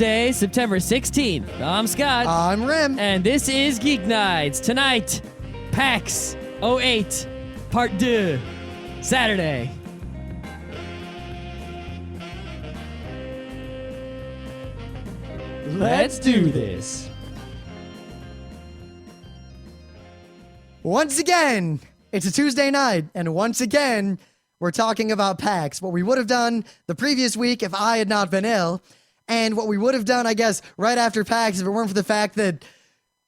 Tuesday, September 16th. I'm Scott. I'm Rim. And this is Geeknights. Tonight, PAX 08, Part 2, Saturday. Let's do this. Once again, it's a Tuesday night, and once again, we're talking about PAX. What we would have done the previous week if I had not been ill, and what we would have done, I guess, right after PAX if it weren't for the fact that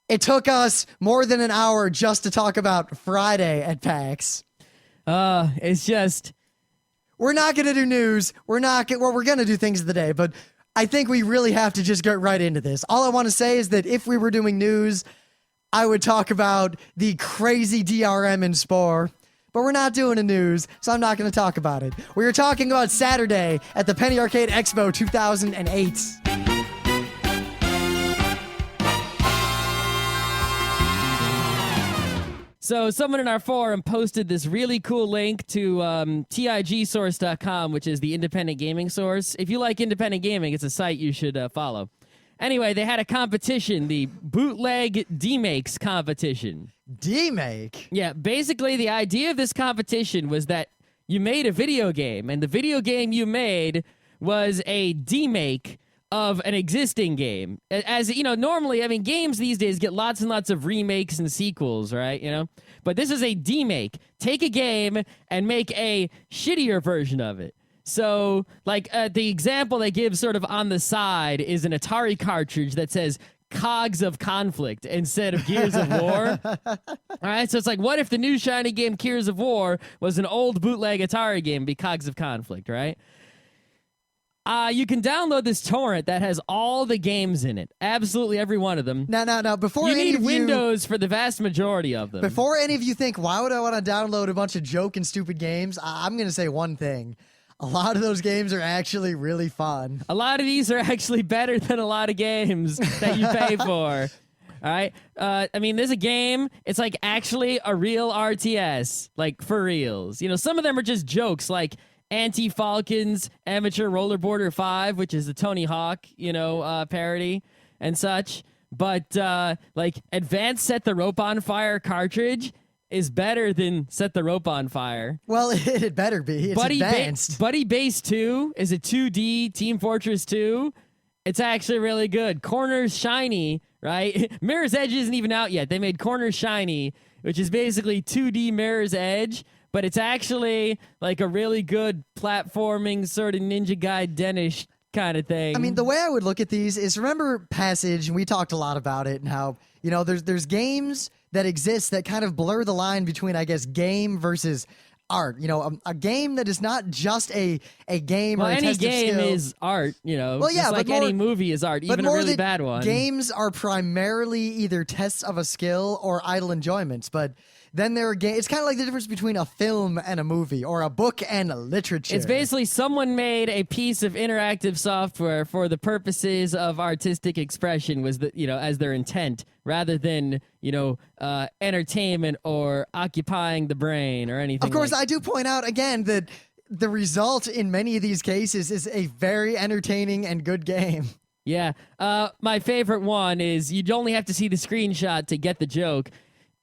it took us more than an hour just to talk about Friday at PAX. It's just... We're not going to do news. We're going to do things of the day, but I think we really have to just get right into this. All I want to say is that if we were doing news, I would talk about the crazy DRM in Spore. But we're not doing a news, so I'm not going to talk about it. We were talking about Saturday at the Penny Arcade Expo 2008. So someone in our forum posted this really cool link to TIGsource.com, which is the independent gaming source. If you like independent gaming, it's a site you should follow. Anyway, they had a competition, the Bootleg Demakes competition. Demake? Yeah, basically the idea of this competition was that you made a video game, and the video game you made was a demake of an existing game. As you know, normally, I mean, games these days get lots and lots of remakes and sequels, right? You know, but this is a demake. Take a game and make a shittier version of it. So, like, the example they give sort of on the side is an Atari cartridge that says Cogs of Conflict instead of Gears of War. All right, so it's like, what if the new shiny game Gears of War was an old bootleg Atari game, be Cogs of Conflict, right? You can download this torrent that has all the games in it, absolutely every one of them. Now, before you any need of Windows for the vast majority of them. Before any of you think, why would I want to download a bunch of joke and stupid games? I'm going to say one thing. A lot of those games are actually really fun. A lot of these are actually better than a lot of games that you pay for. All right? I mean, there's a game, it's like actually a real RTS, like for reals. You know, some of them are just jokes, like Anti-Falcons Amateur Rollerboarder 5, which is a Tony Hawk, parody and such. But, like, Advanced Set the Rope on Fire cartridge is better than Set the Rope on Fire. Well, it better be. It's advanced. Buddy Base 2 is a 2D Team Fortress 2. It's actually really good. Corners Shiny, right? Mirror's Edge isn't even out yet. They made Corners Shiny, which is basically 2D Mirror's Edge, but it's actually like a really good platforming sort of Ninja Gaiden-ish kind of thing. I mean, the way I would look at these is, remember Passage, and we talked a lot about it, and how, there's games that exist that kind of blur the line between, I guess, game versus art. A game that is not just a game or a test of skill. Any game is art, Well, yeah, just like any movie is art, even a really bad one. Games are primarily either tests of a skill or idle enjoyments, but then there are games. It's kind of like the difference between a film and a movie, or a book and literature. It's basically someone made a piece of interactive software for the purposes of artistic expression, was as their intent, rather than entertainment or occupying the brain or anything. Of course, I do point out again that the result in many of these cases is a very entertaining and good game. Yeah, my favorite one is you'd only have to see the screenshot to get the joke.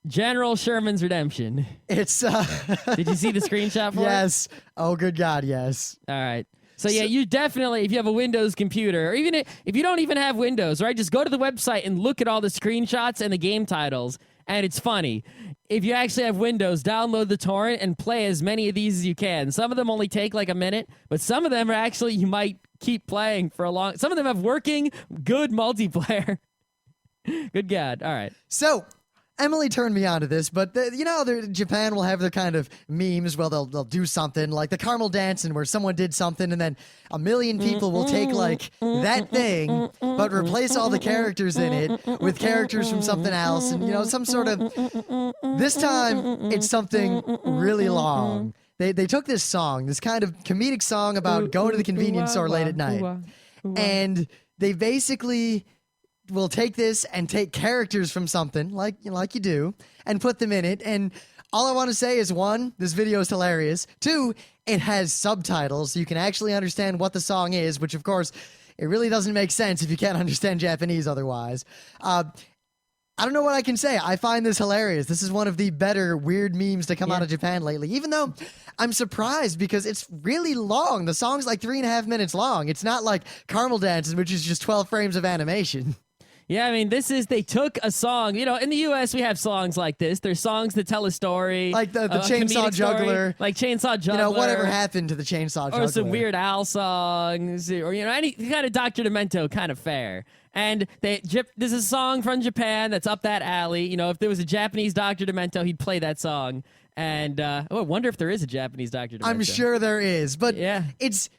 General Sherman's Redemption. It's Did you see the screenshot for it? Yes. Oh, good God, yes. All right. So yeah, you definitely, if you have a Windows computer, or even if you don't even have Windows, right, just go to the website and look at all the screenshots and the game titles, and it's funny. If you actually have Windows, download the torrent and play as many of these as you can. Some of them only take like a minute, but some of them are actually, you might keep playing for a long... Some of them have working, good multiplayer. Good God. All right. So... Emily turned me on to this, but Japan will have their kind of memes where they'll do something like the caramel dancing, where someone did something and then a million people will take like that thing, but replace all the characters in it with characters from something else, and some sort of. This time it's something really long. They took this song, this kind of comedic song about going to the convenience store late at night, and they basically will take this and take characters from something like you do and put them in it. And all I want to say is, one, this video is hilarious. Two, it has subtitles so you can actually understand what the song is, which of course It really doesn't make sense if you can't understand Japanese otherwise. I don't know what I can say. I find this hilarious. This is one of the better weird memes to come out of Japan lately, even though I'm surprised because it's really long. The song's like 3.5 minutes long. It's not like Caramel Dancing, which is just 12 frames of animation. Yeah, I mean, they took a song, in the U.S. we have songs like this. There's songs that tell a story. Like the Chainsaw Juggler. Like Chainsaw Juggler. Whatever happened to the Chainsaw Juggler. Or some Weird Al songs, or, any kind of Dr. Demento kind of fare. And there's a song from Japan that's up that alley. If there was a Japanese Dr. Demento, he'd play that song. And I wonder if there is a Japanese Dr. Demento. I'm sure there is, but it's...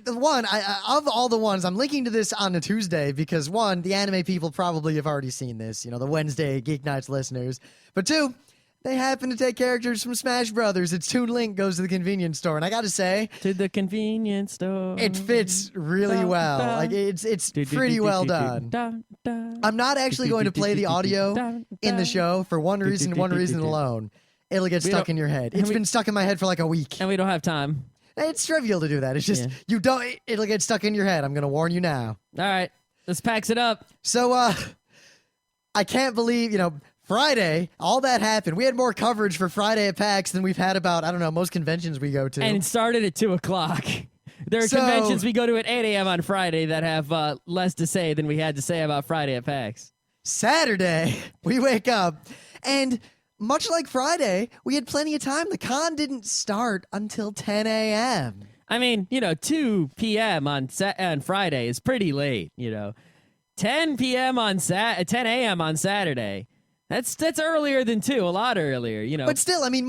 The one, of all the ones, I'm linking to this on a Tuesday because, one, the anime people probably have already seen this, the Wednesday Geeknights listeners. But two, they happen to take characters from Smash Brothers. It's Toon Link goes to the convenience store. And I got to say... To the convenience store. It fits really well. Like, it's pretty well done. I'm not actually going to play the audio in the show for one reason alone. It'll get stuck in your head. It's been stuck in my head for like a week. And we don't have time. It's trivial to do that. It's just, it'll get stuck in your head. I'm going to warn you now. All right. Let's PAX it up. So, I can't believe, Friday, all that happened. We had more coverage for Friday at PAX than we've had about, I don't know, most conventions we go to. And it started at 2 o'clock. There are conventions we go to at 8 a.m. on Friday that have less to say than we had to say about Friday at PAX. Saturday, we wake up, and... much like Friday, we had plenty of time. The con didn't start until 10 a.m. I mean, 2 p.m. on Friday is pretty late, 10 p.m. 10 a.m. on Saturday. That's earlier than 2, a lot earlier, But still, I mean,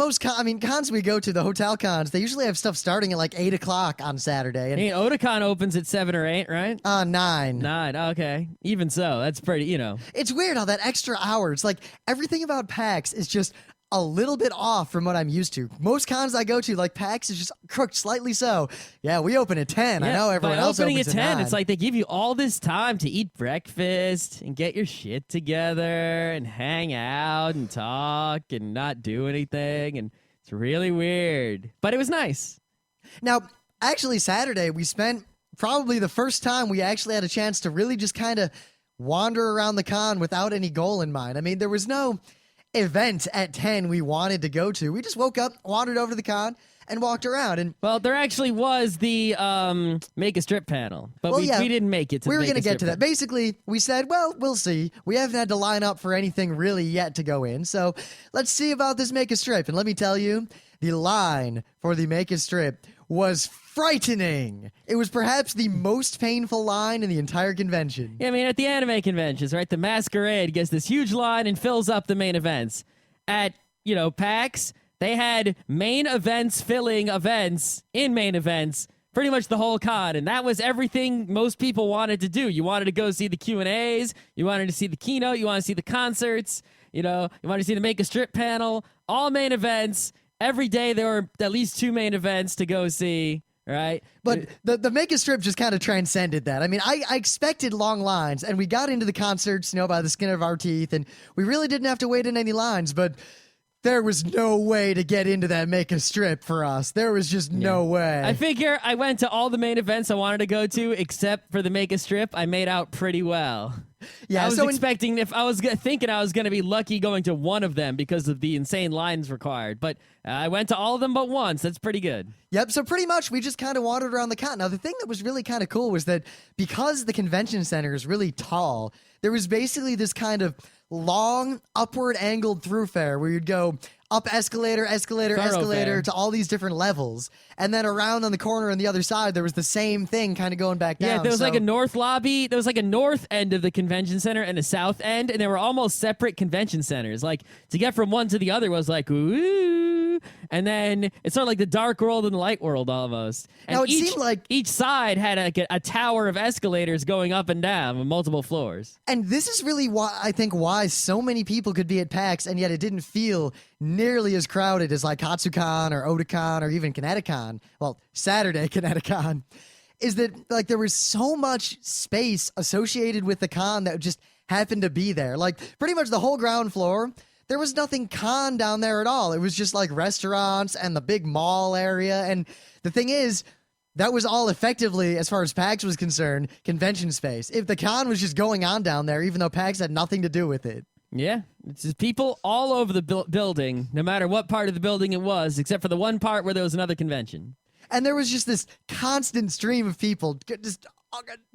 cons we go to, the hotel cons, they usually have stuff starting at like 8 o'clock on Saturday. And Otakon opens at 7 or 8, right? 9. 9, okay. Even so, that's pretty, It's weird how that extra hour, it's like everything about PAX is just a little bit off from what I'm used to. Most cons I go to, like PAX, is just crooked slightly so. Yeah, we open at 10. I know everyone else opening opens at 10, 9. it's like they give you all this time to eat breakfast and get your shit together and hang out and talk and not do anything. And it's really weird. But it was nice. Now, actually, Saturday, we spent probably the first time we actually had a chance to really just kind of wander around the con without any goal in mind. I mean, there was no event at 10 we wanted to go to. We just woke up, wandered over to the con, and walked around. And well, there actually was the make a strip panel, but we didn't make it to we were going to get to that. Panel. Basically, we said, well, we'll see. We haven't had to line up for anything really yet to go in, so let's see about this make a strip. And let me tell you, the line for the make a strip was frightening. It was perhaps the most painful line in the entire convention. Yeah, I mean, at the anime conventions, right, the Masquerade gets this huge line and fills up the main events. At, PAX, they had main events filling events in main events pretty much the whole con, and that was everything most people wanted to do. You wanted to go see the Q&As, you wanted to see the keynote, you wanted to see the concerts, you wanted to see the make a strip panel, all main events. Every day there were at least 2 main events to go see, right? But the make a strip just kind of transcended that. I mean, I expected long lines, and we got into the concerts, by the skin of our teeth, and we really didn't have to wait in any lines, but there was no way to get into that make a strip for us. There was just no way. I figure I went to all the main events I wanted to go to, except for the make a strip. I made out pretty well. Yeah, I was expecting thinking I was going to be lucky going to one of them because of the insane lines required, but I went to all of them but once. That's pretty good. Yep, so pretty much we just kind of wandered around the con. Now, the thing that was really kind of cool was that because the convention center is really tall, there was basically this kind of long, upward angled thoroughfare where you'd go up escalator to all these different levels. And then around on the corner on the other side, there was the same thing kind of going back down. Yeah, there was like a north lobby. There was like a north end of the convention center and a south end, and they were almost separate convention centers. Like, to get from one to the other was like, ooh. And then it's sort of like the dark world and the light world almost. And now, it seemed like each side had a tower of escalators going up and down with multiple floors. And this is really why so many people could be at PAX, and yet it didn't feel nearly as crowded as like Katsucon or Otakon or even Kineticon. Well, Saturday Kineticon. Is that like there was so much space associated with the con that just happened to be there. Like pretty much the whole ground floor, there was nothing con down there at all. It was just like restaurants and the big mall area. And the thing is, that was all effectively, as far as PAX was concerned, convention space. If the con was just going on down there, even though PAX had nothing to do with it. Yeah, it's just people all over the building, no matter what part of the building it was, except for the one part where there was another convention. And there was just this constant stream of people.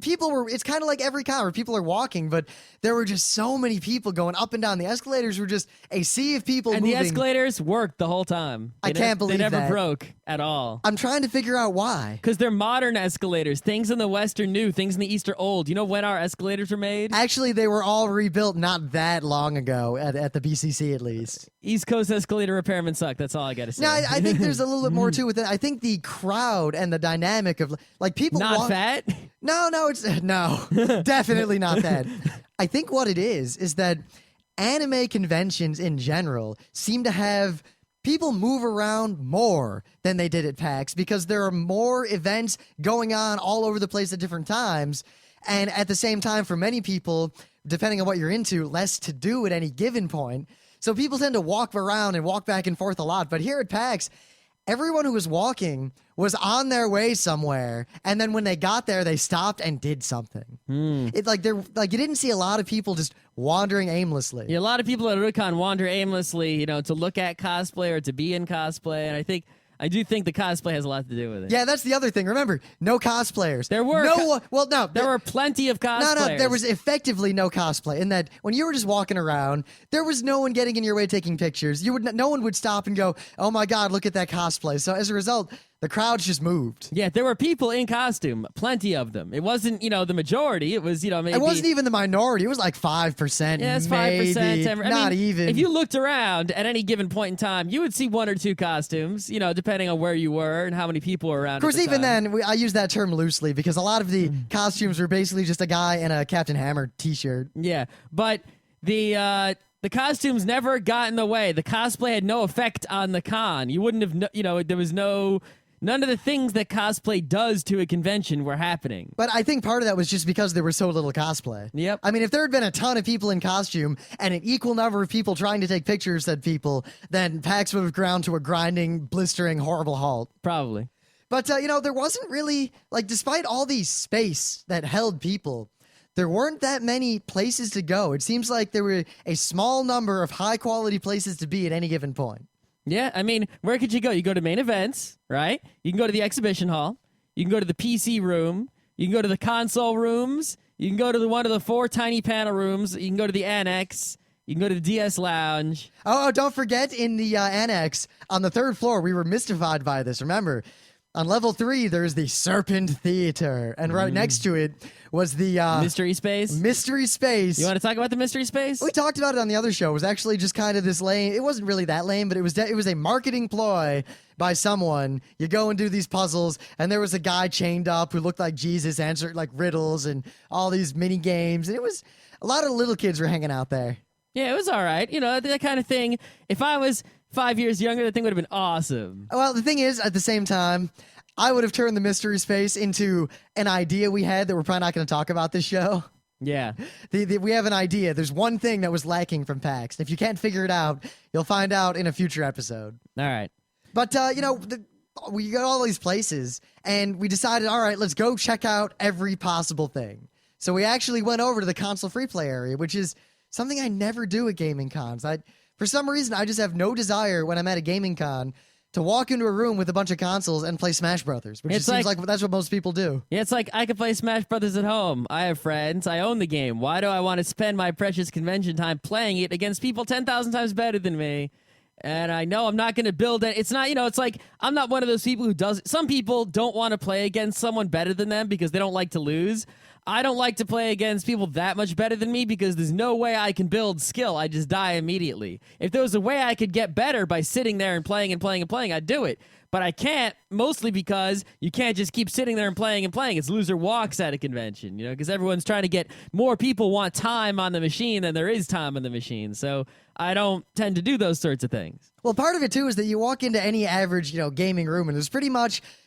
People were, it's kind of like every con where people are walking, but there were just so many people going up and down. The escalators were just a sea of people and moving. the escalators worked the whole time. I can't believe they never that. broke at all. I'm trying to figure out why. Because they're modern escalators. Things in the West are new. Things in the East are old. You know when our escalators were made? Actually, they were all rebuilt not that long ago, at the BCC at least. East Coast escalator repairmen suck. That's all I got to say. No, I think there's a little bit more to it. I think the crowd and the dynamic of, like, people... Not fat? No, definitely not that. I think what it is that anime conventions in general seem to have people move around more than they did at PAX because there are more events going on all over the place at different times. And at the same time, for many people, depending on what you're into, less to do at any given point. So people tend to walk around and walk back and forth a lot. But here at PAX, everyone who was walking was on their way somewhere, and then when they got there, they stopped and did something. It you didn't see a lot of people just wandering aimlessly. Yeah, a lot of people at Rukon wander aimlessly, to look at cosplay or to be in cosplay, and I do think the cosplay has a lot to do with it. Yeah, that's the other thing. Remember, no cosplayers. There were there were plenty of cosplayers. No, there was effectively no cosplay. In that, when you were just walking around, there was no one getting in your way taking pictures. No one would stop and go, "Oh my God, look at that cosplay." So as a result, the crowds just moved. Yeah, there were people in costume, plenty of them. It wasn't, the majority. It was, maybe... It wasn't even the minority. It was like 5%. Yeah, it's 5%. Not even. If you looked around at any given point in time, you would see one or two costumes, depending on where you were and how many people were around. Of course, even then, I use that term loosely because a lot of the costumes were basically just a guy in a Captain Hammer t-shirt. Yeah, but the costumes never got in the way. The cosplay had no effect on the con. You wouldn't have, there was none of the things that cosplay does to a convention were happening. But I think part of that was just because there was so little cosplay. Yep. I mean, if there had been a ton of people in costume and an equal number of people trying to take pictures of people, then PAX would have ground to a grinding, blistering, horrible halt. Probably. But, there wasn't really, despite all the space that held people, there weren't that many places to go. It seems like there were a small number of high-quality places to be at any given point. Yeah, I mean, where could you go? You go to main events, right? You can go to the exhibition hall. You can go to the PC room. You can go to the console rooms. You can go to one of the 4 tiny panel rooms. You can go to the annex. You can go to the DS lounge. Oh, don't forget, in the annex, on the 3rd floor, we were mystified by this. Remember, on level 3, there's the Serpent Theater, and right next to it was the Mystery Space. Mystery Space. You want to talk about the Mystery Space? We talked about it on the other show. It was actually just kind of this lame. It wasn't really that lame, but it was a marketing ploy by someone. You go and do these puzzles, and there was a guy chained up who looked like Jesus, answered like riddles and all these mini games, and it was a lot of little kids were hanging out there. Yeah, it was all right. That kind of thing. If I was 5 years younger, that thing would have been awesome. Well, the thing is, at the same time, I would have turned the Mystery Space into an idea we had that we're probably not going to talk about this show. Yeah. We have an idea. There's one thing that was lacking from PAX. If you can't figure it out, you'll find out in a future episode. All right. But, we got all these places, and we decided, all right, let's go check out every possible thing. So we actually went over to the console free play area, which is something I never do at gaming cons. For some reason, I just have no desire when I'm at a gaming con to walk into a room with a bunch of consoles and play Smash Brothers, which seems like that's what most people do. Yeah, it's like I could play Smash Brothers at home. I have friends. I own the game. Why do I want to spend my precious convention time playing it against people 10,000 times better than me? And I know I'm not going to build it. It's not, it's like I'm not one of those people who does. Some people don't want to play against someone better than them because they don't like to lose. I don't like to play against people that much better than me because there's no way I can build skill. I just die immediately. If there was a way I could get better by sitting there and playing and playing and playing, I'd do it. But I can't, mostly because you can't just keep sitting there and playing and playing. It's loser walks at a convention, because everyone's trying to get more people want time on the machine than there is time on the machine. So I don't tend to do those sorts of things. Well, part of it, too, is that you walk into any average, gaming room, and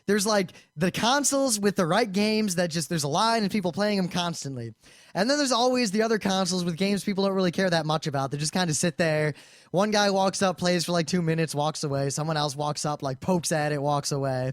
there's like the consoles with the right games that there's a line and people playing them constantly. And then there's always the other consoles with games people don't really care that much about. They just kind of sit there. One guy walks up, plays for 2 minutes, walks away. Someone else walks up, pokes at it, walks away.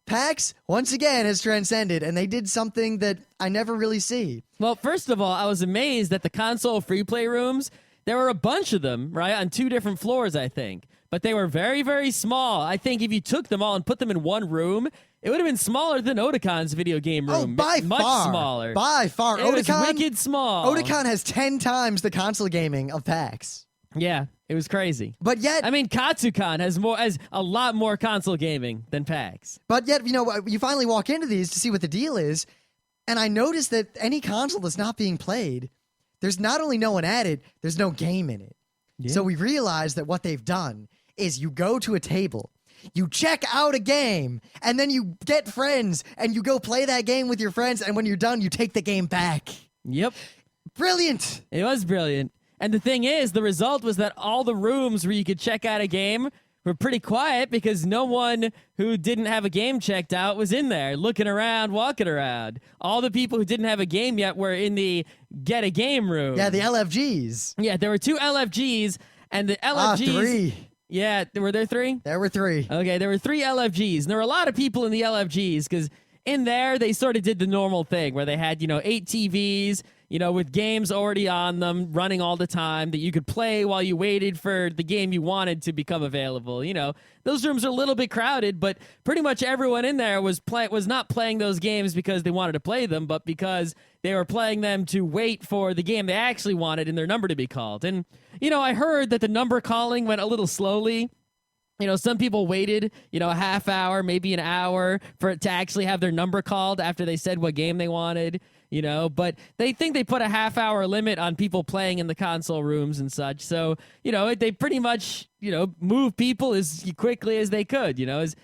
PAX, once again, has transcended, and they did something that I never really see. Well, first of all, I was amazed that the console free play rooms, there were a bunch of them, right, on 2 different floors, I think. But they were very, very small. I think if you took them all and put them in one room, it would have been smaller than Otacon's video game room. Oh, by much far. Smaller. By far. It was wicked small. Otakon has 10 times the console gaming of PAX. Yeah, it was crazy. But yet, I mean, Katsucon has a lot more console gaming than PAX. But yet, you finally walk into these to see what the deal is, and I noticed that any console that's not being played, there's not only no one at it, there's no game in it. Yeah. So we realized that what they've done is you go to a table, you check out a game, and then you get friends, and you go play that game with your friends, and when you're done, you take the game back. Yep. Brilliant. It was brilliant. And the thing is, the result was that all the rooms where you could check out a game were pretty quiet because no one who didn't have a game checked out was in there looking around, walking around. All the people who didn't have a game yet were in the get a game room. Yeah, the LFGs. Yeah, there were 2 LFGs, and the LFGs... 3. Yeah, were there 3? There were 3. Okay, there were 3 LFGs, and there were a lot of people in the LFGs because in there they sort of did the normal thing where they had, 8 TVs, with games already on them, running all the time that you could play while you waited for the game you wanted to become available. Those rooms are a little bit crowded, but pretty much everyone in there was not playing those games because they wanted to play them, but because they were playing them to wait for the game they actually wanted and their number to be called. And, I heard that the number calling went a little slowly. Some people waited, a half hour, maybe an hour for it to actually have their number called after they said what game they wanted, but they think they put a half-hour limit on people playing in the console rooms and such. So, they pretty much, move people as quickly as they could, as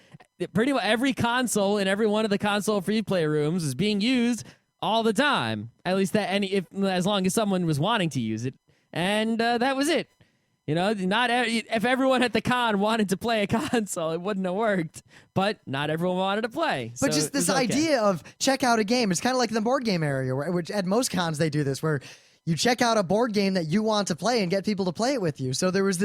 pretty much every console in every one of the console free play rooms is being used all the time, at least as long as someone was wanting to use it. And that was it. If everyone at the con wanted to play a console, it wouldn't have worked. But not everyone wanted to play. But just this idea of check out a game, it's kind of like the board game area, which at most cons they do this, where you check out a board game that you want to play and get people to play it with you. So there was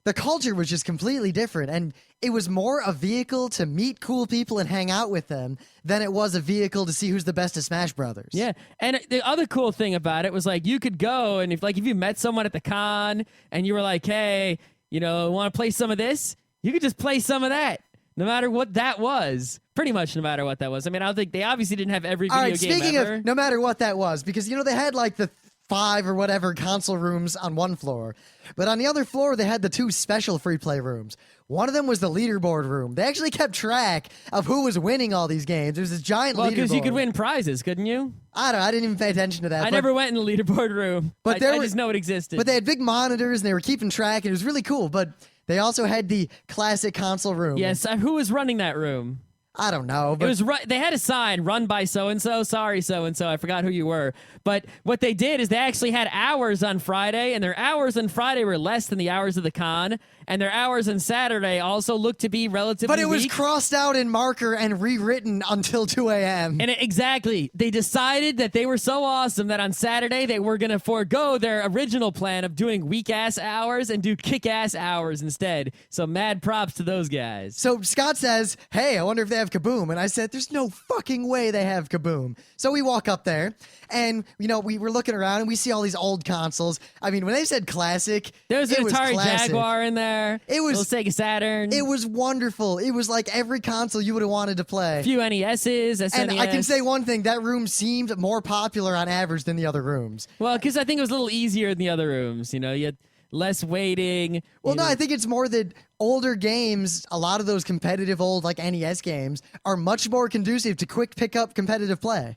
the culture was just completely different, and it was more a vehicle to meet cool people and hang out with them than it was a vehicle to see who's the best at Smash Brothers. Yeah, and the other cool thing about it was you could go and if you met someone at the con and you were like, hey, want to play some of this? You could just play some of that, no matter what that was. Pretty much no matter what that was. I mean, I don't think they obviously didn't have every video game speaking ever. Of no matter what that was, because they had the 5 or whatever console rooms on one floor. But on the other floor, they had the 2 special free play rooms. One of them was the leaderboard room. They actually kept track of who was winning all these games. There was this giant leaderboard. Well, because you could win prizes, couldn't you? I didn't even pay attention to that. I never went in the leaderboard room. But I just know it existed. But they had big monitors, and they were keeping track, and it was really cool. But they also had the classic console room. Yes, who was running that room? I don't know. But it was they had a sign, run by so-and-so, sorry so-and-so, I forgot who you were. But what they did is they actually had hours on Friday, and their hours on Friday were less than the hours of the con, and their hours on Saturday also looked to be relatively But it was weak. crossed out in marker and rewritten until 2 a.m. And exactly. They decided that they were so awesome that on Saturday they were going to forego their original plan of doing weak-ass hours and do kick-ass hours instead. So mad props to those guys. So Scott says, hey, I wonder if they have Kaboom. And I said, there's no fucking way they have Kaboom. So we walk up there, and, we were looking around, and we see all these old consoles. I mean, when they said classic, there was an Atari classic. Jaguar in there. It was Sega Saturn. It was wonderful. It was like every console you would have wanted to play. A few NESs, SNES. And I can say one thing, that room seemed more popular on average than the other rooms. Well, because I think it was a little easier in the other rooms. You had less waiting. Well, no, I think it's more that older games, a lot of those competitive old NES games, are much more conducive to quick pickup competitive play.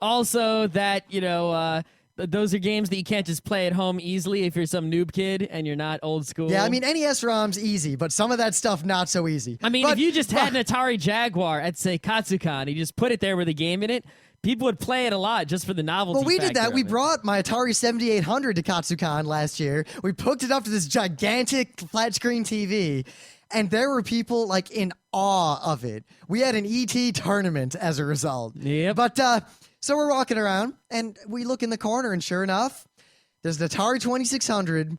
Also, that, those are games that you can't just play at home easily if you're some noob kid and you're not old school. Yeah, I mean, NES ROM's easy, but some of that stuff not so easy. I mean, if you just had an Atari Jaguar at, say, Katsucon, you just put it there with a game in it, people would play it a lot just for the novelty. Well, we did that. We it. brought my Atari 7800 to Katsucon last year. We hooked it up to this gigantic flat screen TV, and there were people in awe of it. We had an ET tournament as a result. Yep. But so we're walking around, and we look in the corner, and sure enough, there's an Atari 2600.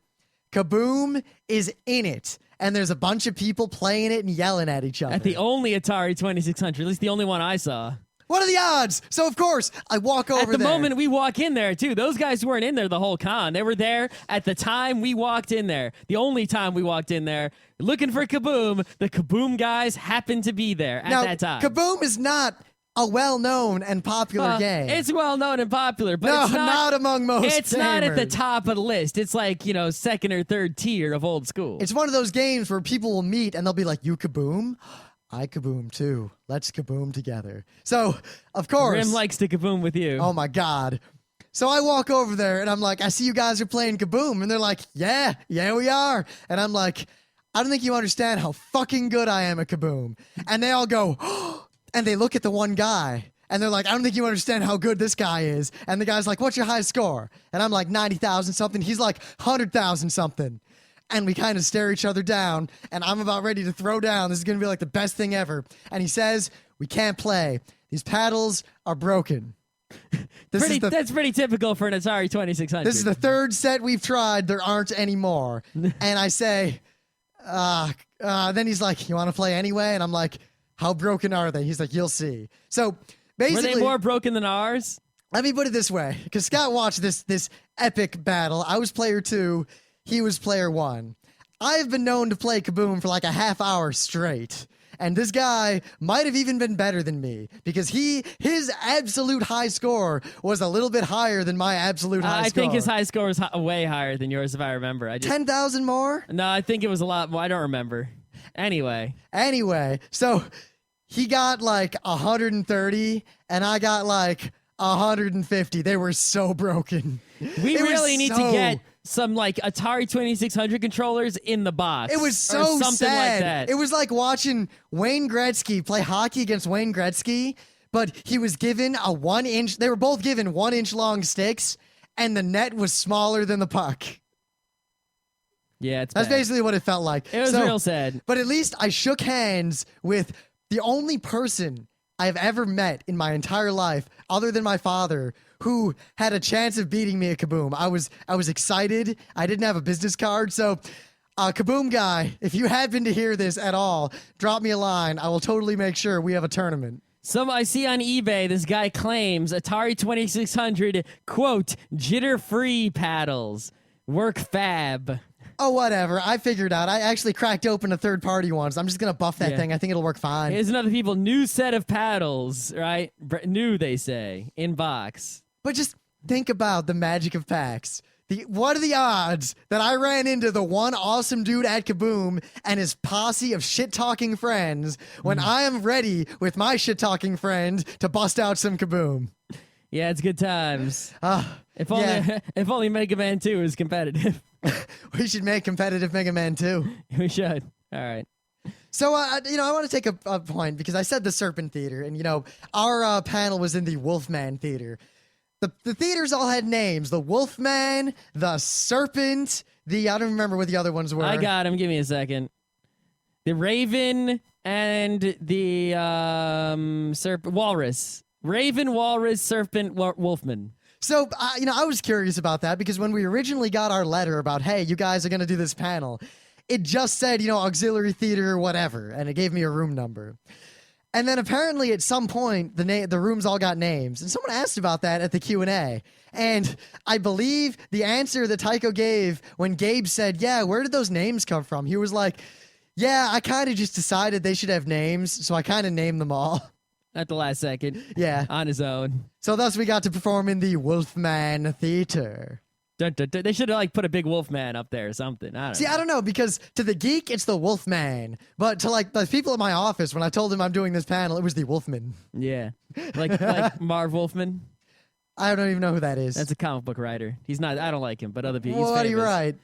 Kaboom is in it. and there's a bunch of people playing it and yelling at each other. At the only Atari 2600, at least the only one I saw. What are the odds? So, of course, I walk over there. At the there. moment we walk in there, too, those guys weren't in there the whole con. They were there at the time we walked in there. The only time we walked in there looking for Kaboom. The Kaboom guys happened to be there at that time. Kaboom is not a well-known and popular game. It's well-known and popular, but no, it's not among most It's not at the gamers. top of the list. It's like, second or third tier of old school. It's one of those games where people will meet and they'll be like, you Kaboom? I Kaboom too. Let's Kaboom together. So, of course. Rim likes to Kaboom with you. Oh my God. So I walk over there and I'm like, I see you guys are playing Kaboom. And they're like, yeah, we are. And I'm like, I don't think you understand how fucking good I am at Kaboom. And they all go, and they look at the one guy. And they're like, I don't think you understand how good this guy is. And the guy's like, what's your high score? And I'm like, 90,000 something. He's like, 100,000 something. And we kind of stare each other down, and I'm about ready to throw down. This is going to be like the best thing ever. And he says, we can't play. These paddles are broken. That's pretty typical for an Atari 2600. This is the third set we've tried. There aren't any more. And I say, then he's like, you want to play anyway? And I'm like, how broken are they? He's like, you'll see. So basically. Were they more broken than ours? Let me put it this way, because Scott watched this epic battle. I was player 2. He was player 1. I have been known to play Kaboom for like a half hour straight. And this guy might have even been better than me because his absolute high score was a little bit higher than my absolute high score. I think his high score was way higher than yours, if I remember. 10,000 more? No, I think it was a lot more. I don't remember. Anyway, so he got like 130 and I got like 150. They were so broken. We really need to get some like Atari 2600 controllers in the box. It was so or something sad. Like that. It was like watching Wayne Gretzky play hockey against Wayne Gretzky, but he was given a 1 inch. They were both given 1 inch long sticks, and the net was smaller than the puck. Yeah, that's basically what it felt like. It was real sad. But at least I shook hands with the only person I've ever met in my entire life, other than my father, who had a chance of beating me at Kaboom. I was excited. I didn't have a business card, so Kaboom guy, if you happen to hear this at all, drop me a line. I will totally make sure we have a tournament. I see on eBay, this guy claims Atari 2600, quote, jitter-free paddles. Work fab. Oh, whatever. I figured out. I actually cracked open a third-party one, so I'm just going to buff that thing. I think it'll work fine. Here's another new set of paddles, right? New, they say, in box. But just think about the magic of PAX. What are the odds that I ran into the one awesome dude at Kaboom and his posse of shit-talking friends when I am ready with my shit-talking friend to bust out some Kaboom? Yeah, it's good times. If only Mega Man 2 is competitive. We should make competitive Mega Man 2. We should. All right. So, I want to take a point because I said the Serpent Theater, and, our panel was in the Wolfman Theater. The theaters all had names. The Wolfman, the Serpent, I don't remember what the other ones were. I got him. Give me a second. The Raven and the Serpent, Walrus. Raven, Walrus, Serpent, Wolfman. So, I was curious about that because when we originally got our letter about, hey, you guys are going to do this panel, it just said, auxiliary theater or whatever, and it gave me a room number. And then apparently at some point, the rooms all got names. And someone asked about that at the Q&A. And I believe the answer that Tycho gave when Gabe said, yeah, where did those names come from? He was like, yeah, I kind of just decided they should have names, so I kind of named them all. At the last second. Yeah. On his own. So thus we got to perform in the Wolfman Theater. They should have put a big Wolfman up there or something. I don't know, because to the geek, it's the Wolfman. But to the people in my office, when I told them I'm doing this panel, it was the Wolfman. Yeah. Like Marv Wolfman. I don't even know who that is. That's a comic book writer. He's not, I don't like him, but other people. What do you write?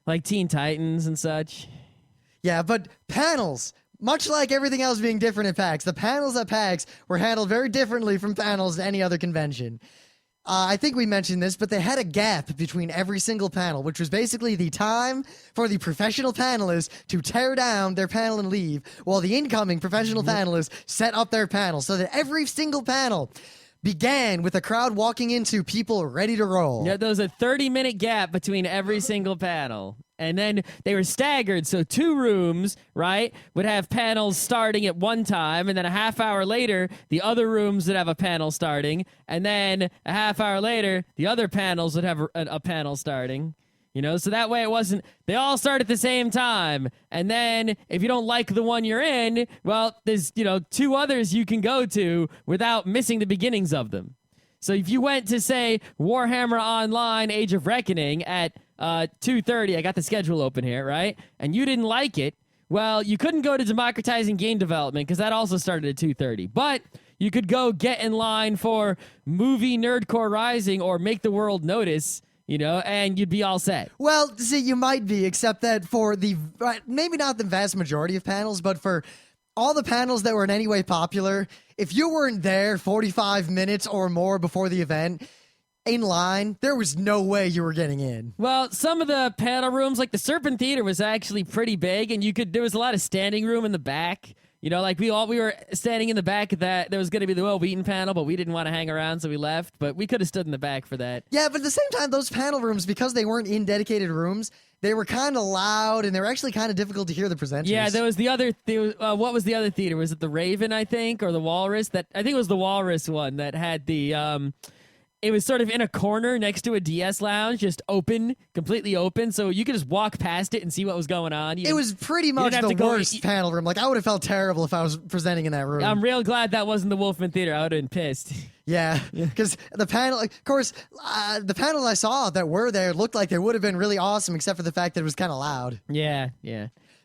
Like Teen Titans and such. Yeah, but panels, much like everything else being different at PAX, the panels at PAX were handled very differently from panels at any other convention. I think we mentioned this, but they had a gap between every single panel, which was basically the time for the professional panelists to tear down their panel and leave, while the incoming professional panelists set up their panel, so that every single panel began with a crowd walking into people ready to roll. Yeah, there was a 30-minute gap between every single panel. And then they were staggered, so 2 rooms, right, would have panels starting at one time, and then a half hour later, the other rooms would have a panel starting, and then a half hour later, the other panels would have a panel starting. So that way it wasn't, they all start at the same time. And then if you don't like the one you're in, well, there's, 2 others you can go to without missing the beginnings of them. So if you went to, say, Warhammer Online Age of Reckoning at 2:30, I got the schedule open here, right? And you didn't like it, well, you couldn't go to Democratizing Game Development because that also started at 2:30. But you could go get in line for Movie Nerdcore Rising or Make the World Notice, and you'd be all set. Well, see, you might be, except that for the, maybe not the vast majority of panels, but for all the panels that were in any way popular, if you weren't there 45 minutes or more before the event, in line, there was no way you were getting in. Well, some of the panel rooms, like the Serpent Theater, was actually pretty big, and there was a lot of standing room in the back. Like we were standing in the back of that. There was going to be the Will Wheaton panel, but we didn't want to hang around, so we left. But we could have stood in the back for that. Yeah, but at the same time, those panel rooms, because they weren't in dedicated rooms, they were kind of loud, and they were actually kind of difficult to hear the presenters. Yeah, there was the other. What was the other theater? Was it the Raven, I think, or the Walrus? I think it was the Walrus one that had the. It was sort of in a corner next to a DS lounge, just open, completely open, so you could just walk past it and see what was going on. It was pretty much the worst panel room. Like, I would have felt terrible if I was presenting in that room. I'm real glad that wasn't the Wolfman Theater. I would have been pissed. Yeah, because the panel, of course, the panel I saw that were there looked like they would have been really awesome, except for the fact that it was kind of loud. Yeah.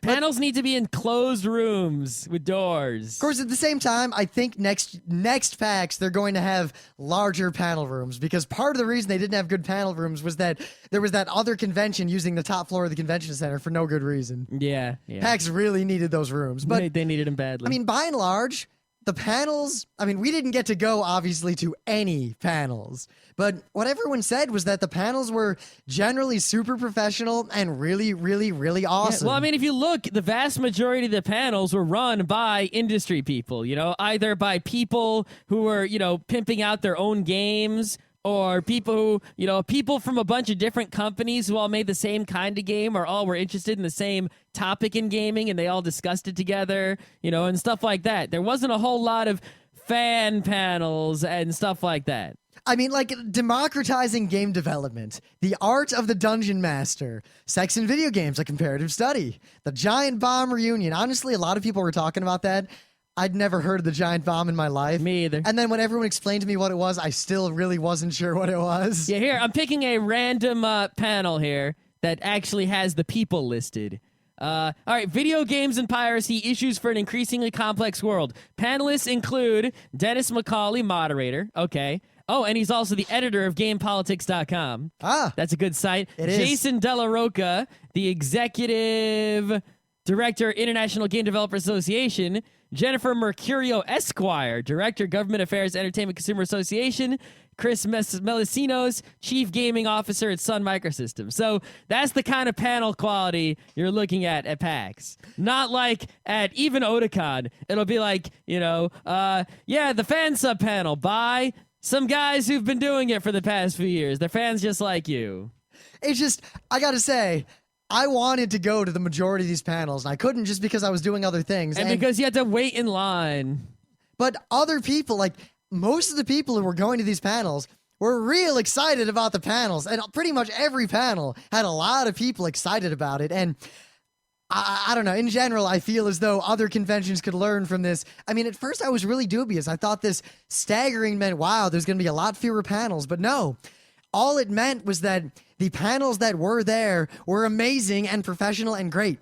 Panels need to be in closed rooms with doors. Of course, at the same time, I think next PAX, they're going to have larger panel rooms, because part of the reason they didn't have good panel rooms was that there was that other convention using the top floor of the convention center for no good reason. Yeah. PAX really needed those rooms. But they needed them badly. I mean, by and large, the panels, we didn't get to go, obviously, to any panels. But what everyone said was that the panels were generally super professional and really, really, really awesome. Yeah, well, if you look, the vast majority of the panels were run by industry people, either by people who were, pimping out their own games, or people who, people from a bunch of different companies who all made the same kind of game or all were interested in the same topic in gaming and they all discussed it together, and stuff like that. There wasn't a whole lot of fan panels and stuff like that. Like democratizing game development, the art of the dungeon master, sex in video games, a comparative study, the giant bomb reunion. Honestly, a lot of people were talking about that. I'd never heard of the giant bomb in my life. Me either. And then when everyone explained to me what it was, I still really wasn't sure what it was. Yeah, here, I'm picking a random panel here that actually has the people listed. All right, video games and piracy, issues for an increasingly complex world. Panelists include Dennis McCauley, moderator. Okay. Oh, and he's also the editor of GamePolitics.com. Ah. That's a good site. It is. Jason Della Rocca, the executive director, International Game Developers Association. Jennifer Mercurio Esquire, Director, Government Affairs, Entertainment Consumer Association. Chris Melisinos, Chief Gaming Officer at Sun Microsystems. So that's the kind of panel quality you're looking at PAX. Not like at even Otakon. It'll be like, the fan sub panel by some guys who've been doing it for the past few years. They're fans just like you. It's just, I gotta say, I wanted to go to the majority of these panels, and I couldn't just because I was doing other things. And because you had to wait in line. But other people, like most of the people who were going to these panels, were real excited about the panels. And pretty much every panel had a lot of people excited about it. And I don't know. In general, I feel as though other conventions could learn from this. At first I was really dubious. I thought this staggering meant, wow, there's going to be a lot fewer panels. But no. All it meant was that the panels that were there were amazing and professional and great.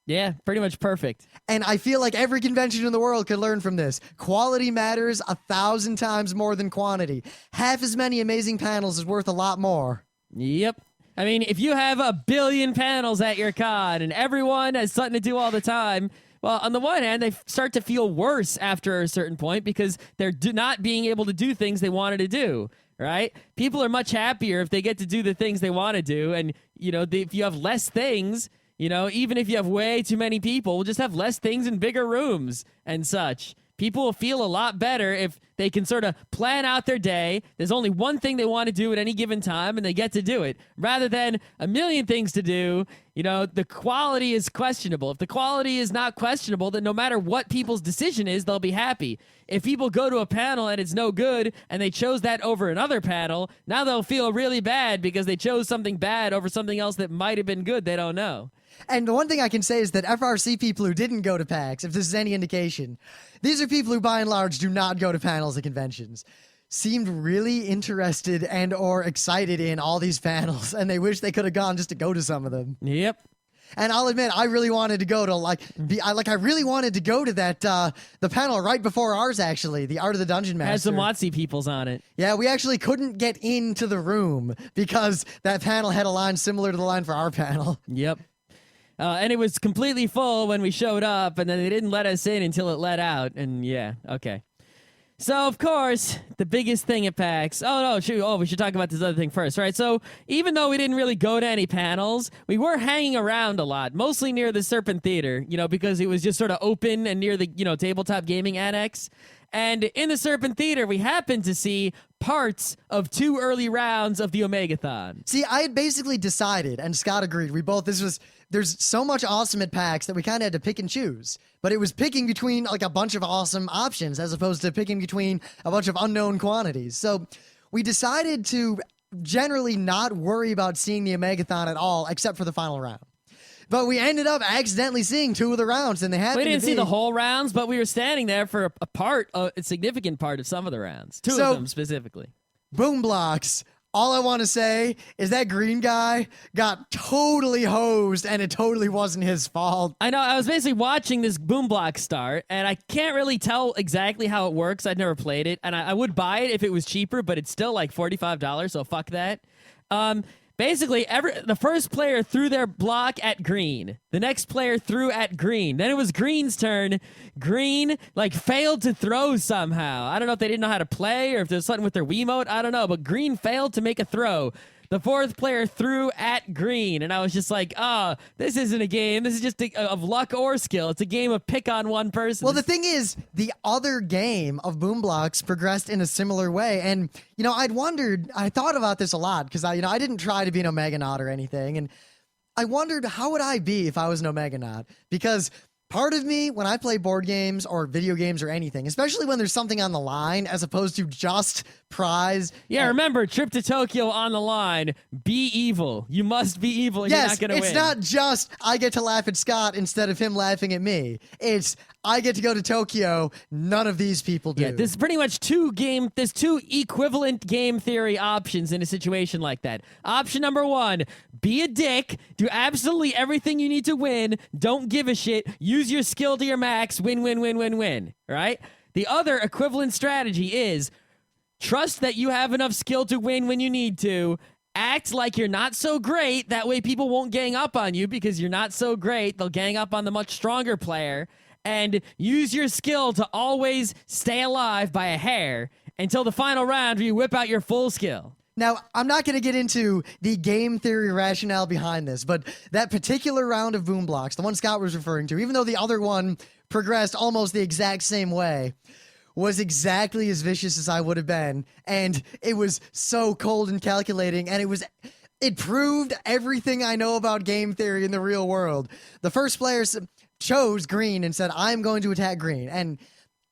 Yeah, pretty much perfect. And I feel like every convention in the world could learn from this. Quality matters 1,000 times more than quantity. Half as many amazing panels is worth a lot more. Yep. If you have 1 billion panels at your con and everyone has something to do all the time, well, on the one hand, they start to feel worse after a certain point because they're not being able to do things they wanted to do. Right? People are much happier if they get to do the things they want to do. And, if you have less things, even if you have way too many people, we'll just have less things in bigger rooms and such. people will feel a lot better if they can sort of plan out their day. There's only one thing they want to do at any given time, and they get to do it, rather than a million things to do. You know, the quality is questionable. If the quality is not questionable, then no matter what people's decision is, they'll be happy. If people go to a panel and it's no good, and they chose that over another panel, now they'll feel really bad because they chose something bad over something else that might have been good. They don't know. And the one thing I can say is that FRC people who didn't go to PAX, if this is any indication, these are people who by and large do not go to panels at conventions, seemed really interested and or excited in all these panels, and they wish they could have gone just to go to some of them. Yep. And I'll admit, I really wanted to go to I really wanted to go to that the panel right before ours, actually, the Art of the Dungeon Master. Has some WotC peoples on it. Yeah, we actually couldn't get into the room because that panel had a line similar to the line for our panel. Yep. And it was completely full when we showed up, and then they didn't let us in until it let out. And yeah, okay. So, of course, the biggest thing at PAX... Oh, no, shoot. Oh, we should talk about this other thing first, right? So, even though we didn't really go to any panels, we were hanging around a lot, mostly near the Serpent Theater, you know, because it was just sort of open and near the, you know, tabletop gaming annex. And in the Serpent Theater, we happened to see parts of 2 early rounds of the Omegathon. See, I had basically decided, and Scott agreed, there's so much awesome at PAX that we kind of had to pick and choose. But it was picking between like a bunch of awesome options as opposed to picking between a bunch of unknown quantities. So we decided to generally not worry about seeing the Omegathon at all, except for the final round. But we ended up accidentally seeing 2 of the rounds, and they happened to be... We didn't see the whole rounds, but we were standing there for a significant part of some of the rounds. 2 of them specifically. Boom blocks. All I want to say is that green guy got totally hosed, and it totally wasn't his fault. I know. I was basically watching this boom block start, and I can't really tell exactly how it works. I'd never played it, and I would buy it if it was cheaper, but it's still like $45, so fuck that. Basically, the first player threw their block at green. The next player threw at green. Then it was green's turn. Green, failed to throw somehow. I don't know if they didn't know how to play or if there's something with their Wiimote. I don't know, but green failed to make a throw. The fourth player threw at green, and I was just like, this isn't a game. This is just of luck or skill. It's a game of pick on one person. Well, the thing is, the other game of Boom Blocks progressed in a similar way, and, I thought about this a lot, because, I didn't try to be an Omeganaut or anything, and I wondered, how would I be if I was an Omeganaut? Because part of me, when I play board games or video games or anything, especially when there's something on the line as opposed to just prize. Yeah, remember, trip to Tokyo on the line. Be evil. You must be evil. You're not going to win. It's not just I get to laugh at Scott instead of him laughing at me. It's I get to go to Tokyo. None of these people do. Yeah, there's pretty much there's 2 equivalent game theory options in a situation like that. Option number 1, be a dick, do absolutely everything you need to win, don't give a shit, use your skill to your max, win, win, win, win, win, right? The other equivalent strategy is trust that you have enough skill to win when you need to, act like you're not so great, that way people won't gang up on you because you're not so great, they'll gang up on the much stronger player, and use your skill to always stay alive by a hair until the final round where you whip out your full skill. Now, I'm not going to get into the game theory rationale behind this, but that particular round of Boom Blocks, the one Scott was referring to, even though the other one progressed almost the exact same way, was exactly as vicious as I would have been, and it was so cold and calculating, and it proved everything I know about game theory in the real world. The first player chose green and said, I'm going to attack green, and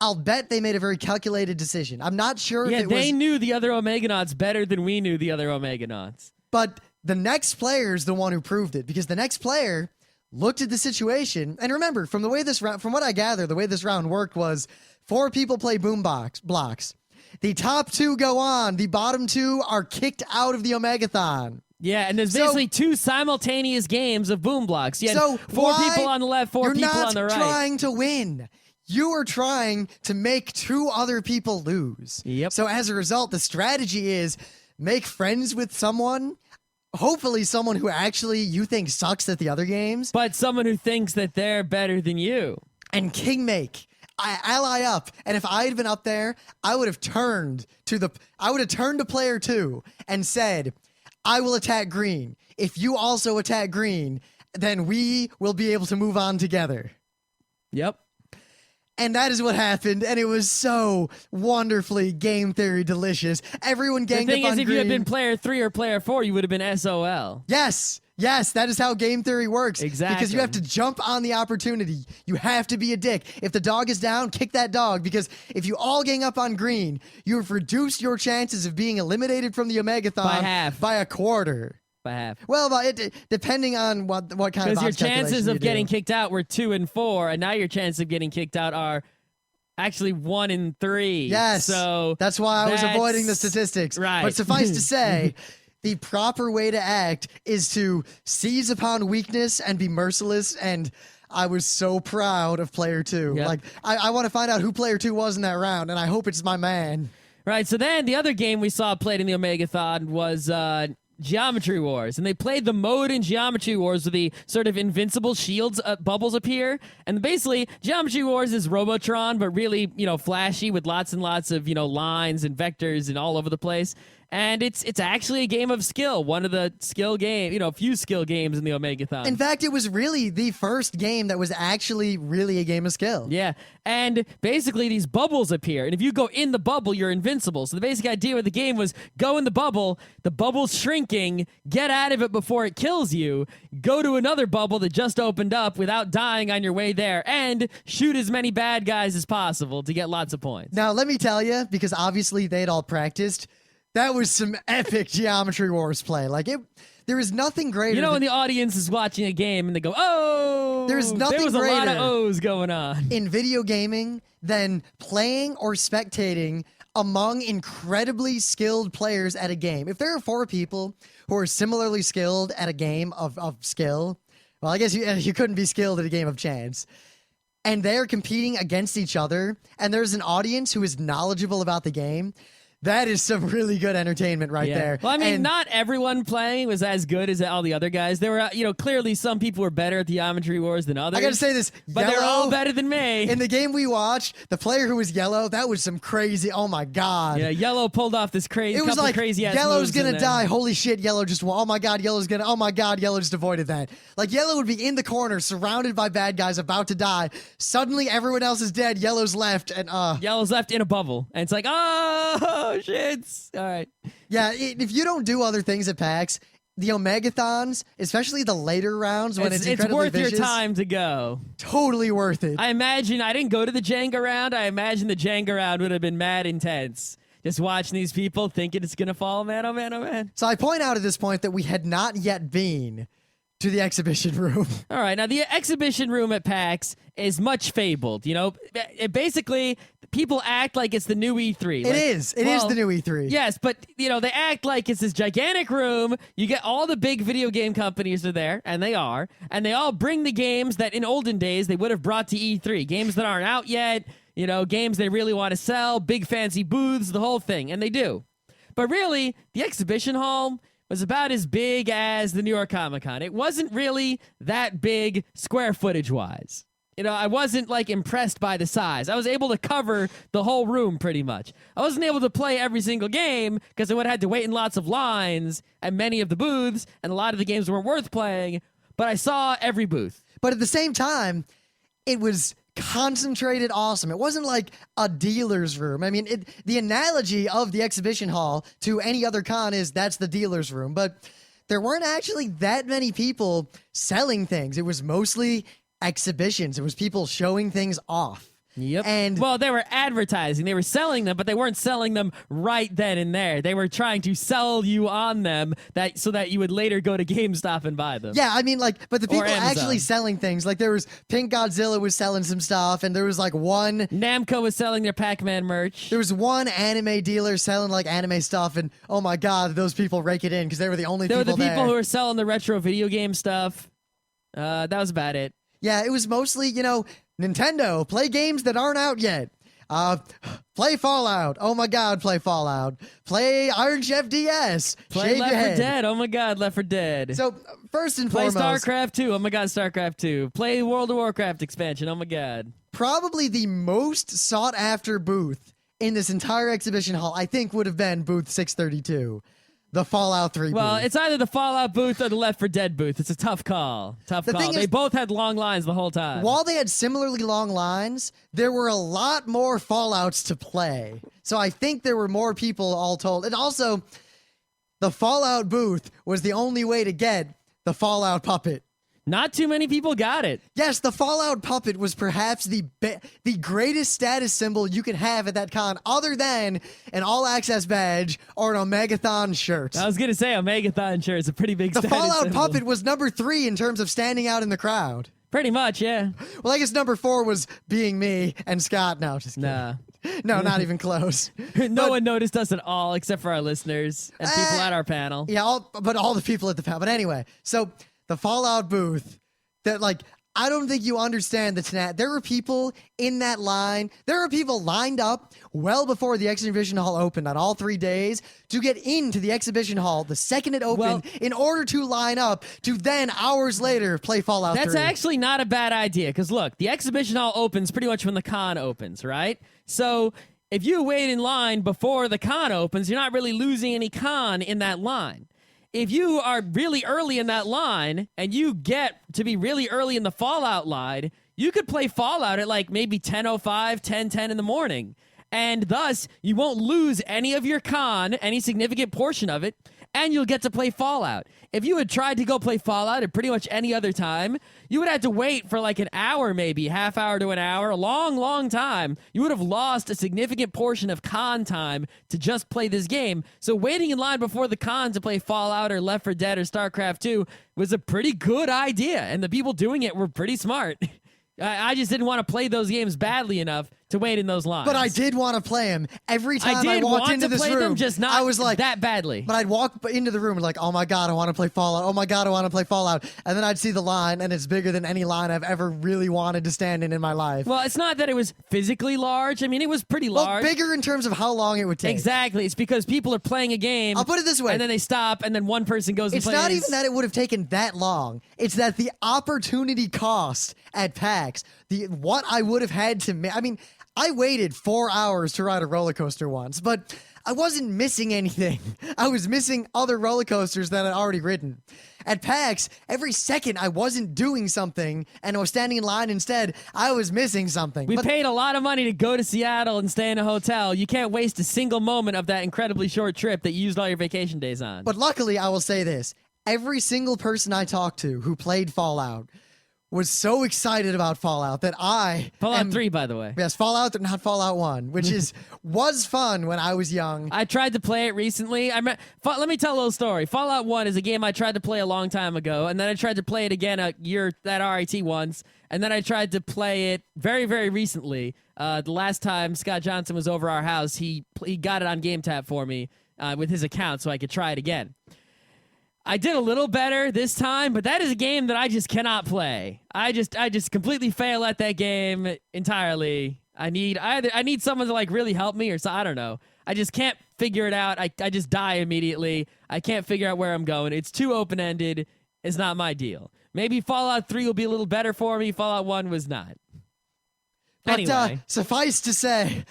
I'll bet they made a very calculated decision. I'm not sure if they knew the other Omeganauts better than we knew the other Omeganauts. But the next player is the one who proved it, because the next player looked at the situation, and remember, from what I gather, the way this round worked was 4 people play boom blocks. The top 2 go on. The bottom 2 are kicked out of the Omegathon. Yeah, and there's basically 2 simultaneous games of boom blocks. You had 4 people on the left, 4 people on the right. You're not trying to win. You are trying to make 2 other people lose. Yep. So as a result, the strategy is make friends with someone, hopefully someone who actually you think sucks at the other games. But someone who thinks that they're better than you. And kingmake. I ally up, and if I had been up there, I would have turned to player 2 and said, I will attack green. If you also attack green, then we will be able to move on together. Yep. And that is what happened, and it was so wonderfully game theory delicious. Everyone The ganged thing up is, on if green. you had been player 3 or player 4, you would have been SOL. Yes, that is how game theory works. Exactly. Because you have to jump on the opportunity. You have to be a dick. If the dog is down, kick that dog. Because if you all gang up on green, you have reduced your chances of being eliminated from the Omegathon By half. by a quarter. By half. Well, depending on what kind of Because your odds chances calculation of you getting do. kicked out were 2 and 4, and now your chances of getting kicked out are actually 1 and 3. Yes, so that's why I was avoiding the statistics. Right. But suffice to say, the proper way to act is to seize upon weakness and be merciless. And I was so proud of player 2. Yep. Like, I want to find out who player 2 was in that round, and I hope it's my man. Right, so then the other game we saw played in the Omegathon was Geometry Wars, and they played the mode in Geometry Wars where the sort of invincible shields bubbles appear, and basically Geometry Wars is Robotron, but really, flashy with lots and lots of, lines and vectors and all over the place. And it's actually a game of skill, one of the skill game, few skill games in the Omegathon. In fact, it was really the first game that was actually really a game of skill. Yeah, and basically these bubbles appear, and if you go in the bubble, you're invincible. So the basic idea of the game was go in the bubble's shrinking, get out of it before it kills you, go to another bubble that just opened up without dying on your way there, and shoot as many bad guys as possible to get lots of points. Now, let me tell you, because obviously they'd all practiced, that was some epic Geometry Wars play. Like, there is nothing greater. When the audience is watching a game and they go, "Oh!" There's nothing there was a lot of greater O's going on in video gaming than playing or spectating among incredibly skilled players at a game. If there are 4 people who are similarly skilled at a game of skill, well, I guess you couldn't be skilled at a game of chance, and they're competing against each other, and there's an audience who is knowledgeable about the game, that is some really good entertainment right there. Well, I mean, And not everyone playing was as good as all the other guys. There were, clearly some people were better at the Geometry Wars than others. I gotta say this, but they're all better than me. In the game we watched, the player who was yellow, that was some crazy, oh my god. Yeah, Yellow pulled off this crazy, It was like, crazy ass Yellow's moves in gonna there. die. Holy shit, Yellow just won. Oh my god, oh my god, Yellow just avoided that. Like, Yellow would be in the corner, surrounded by bad guys, about to die. Suddenly, everyone else is dead. Yellow's left, and Yellow's left in a bubble, and it's like, oh shit. All right. Yeah, if you don't do other things at PAX, the Omegathons, especially the later rounds when it's incredibly worth vicious, your time to go. totally worth it. I imagine I didn't go to the Jenga round. I imagine the Jenga round would have been mad intense. Just watching these people thinking it's gonna fall, man. Oh man, oh man. So I point out at this point that we had not yet been to the exhibition room. All right, now the exhibition room at PAX is much fabled. Basically, people act like it's the new E3. It is the new E3. Yes, but they act like it's this gigantic room. You get all the big video game companies are there, and they are, and they all bring the games that in olden days they would have brought to E3, games that aren't out yet. Games they really want to sell, big fancy booths, the whole thing, and they do. But really, the exhibition hall was about as big as the New York Comic Con. It wasn't really that big square footage wise. I wasn't impressed by the size. I was able to cover the whole room pretty much. I wasn't able to play every single game because I would have had to wait in lots of lines at many of the booths, and a lot of the games weren't worth playing, but I saw every booth. But at the same time, it was concentrated awesome. It wasn't like a dealer's room. I mean, the analogy of the exhibition hall to any other con is that's the dealer's room, but there weren't actually that many people selling things. It was mostly exhibitions. It was people showing things off. Yep. And well, they were advertising. They were selling them, but they weren't selling them right then and there. They were trying to sell you on them so that you would later go to GameStop and buy them. yeah, I mean, but the people Amazon. actually selling things, there was Pink Godzilla was selling some stuff, and there was one Namco was selling their Pac-Man merch. There was one anime dealer selling anime stuff, and oh my god, those people rake it in because they were the only There were people the people there. who were selling the retro video game stuff. That was about it. Yeah, it was mostly, Nintendo, play games that aren't out yet. Play Fallout. Oh my god, play Fallout. Play Iron Chef DS. Play Shave Left your 4 head. Dead. Oh my god, Left 4 Dead. So, first and Play foremost, StarCraft 2. Oh my god, StarCraft 2. Play World of Warcraft expansion. Oh my god. probably the most sought after booth in this entire exhibition hall, I think, would have been booth 632. the Fallout 3 Well, booth. it's either the Fallout booth or the Left 4 Dead booth. It's a tough call. Tough call. They both had long lines the whole time. While they had similarly long lines, there were a lot more Fallouts to play. So I think there were more people all told. And also, the Fallout booth was the only way to get the Fallout puppet. Not too many people got it. Yes, the Fallout puppet was perhaps the greatest status symbol you could have at that con, other than an all-access badge or an Omegathon shirt. I was going to say Omegathon shirt is a pretty big The status Fallout symbol. puppet was number 3 in terms of standing out in the crowd. Pretty much, yeah. Well, I guess number 4 was being me and Scott. No, just kidding. Nah. No, not even close. No one noticed us at all except for our listeners and people at our panel. Yeah, but all the people at the panel. But anyway, so the Fallout booth, that I don't think you understand there were people in that line. There were people lined up well before the exhibition hall opened on all 3 days to get into the exhibition hall the second it opened in order to line up to then hours later play Fallout 3. That's actually not a bad idea because look, the exhibition hall opens pretty much when the con opens, right? So if you wait in line before the con opens, you're not really losing any con in that line. If you are really early in that line and you get to be really early in the Fallout line, you could play Fallout at maybe 10:05, 10:10 in the morning. And thus, you won't lose any of your con, any significant portion of it, and you'll get to play Fallout. If you had tried to go play Fallout at pretty much any other time, you would have to wait for an hour, maybe half hour to an hour, a long, long time. You would have lost a significant portion of con time to just play this game. So waiting in line before the con to play Fallout or Left 4 Dead or StarCraft 2 was a pretty good idea, and the people doing it were pretty smart. I just didn't want to play those games badly enough to wait in those lines. But I did want to play him. Every time I walked into this room, them, just not I was like that badly. But I'd walk into the room and oh my God, I want to play Fallout. Oh my God, I want to play Fallout. And then I'd see the line, and it's bigger than any line I've ever really wanted to stand in my life. Well, it's not that it was physically large. I mean, it was pretty large. Well, bigger in terms of how long it would take. Exactly. It's because people are playing a game. I'll put it this way. And then they stop, and then one person goes and plays. It's not even that it would have taken that long. It's that the opportunity cost at PAX, what I would have had to... I mean, I waited 4 hours to ride a roller coaster once, but I wasn't missing anything. I was missing other roller coasters that I'd already ridden. At PAX, every second I wasn't doing something and I was standing in line instead, I was missing something. We paid a lot of money to go to Seattle and stay in a hotel. You can't waste a single moment of that incredibly short trip that you used all your vacation days on. But luckily, I will say this. Every single person I talked to who played Fallout was so excited about Fallout that Fallout 3, by the way. Yes, Fallout, not Fallout 1, which was fun when I was young. I tried to play it recently. Let me tell a little story. Fallout 1 is a game I tried to play a long time ago, and then I tried to play it again a year at RIT once, and then I tried to play it very, very recently. The last time Scott Johnson was over our house, he got it on GameTap for me with his account so I could try it again. I did a little better this time, but that is a game that I just cannot play. I just completely fail at that game entirely. I need someone to really help me, or so I don't know. I just can't figure it out. I just die immediately. I can't figure out where I'm going. It's too open-ended. It's not my deal. Maybe Fallout 3 will be a little better for me. Fallout 1 was not. But Anyway. suffice to say,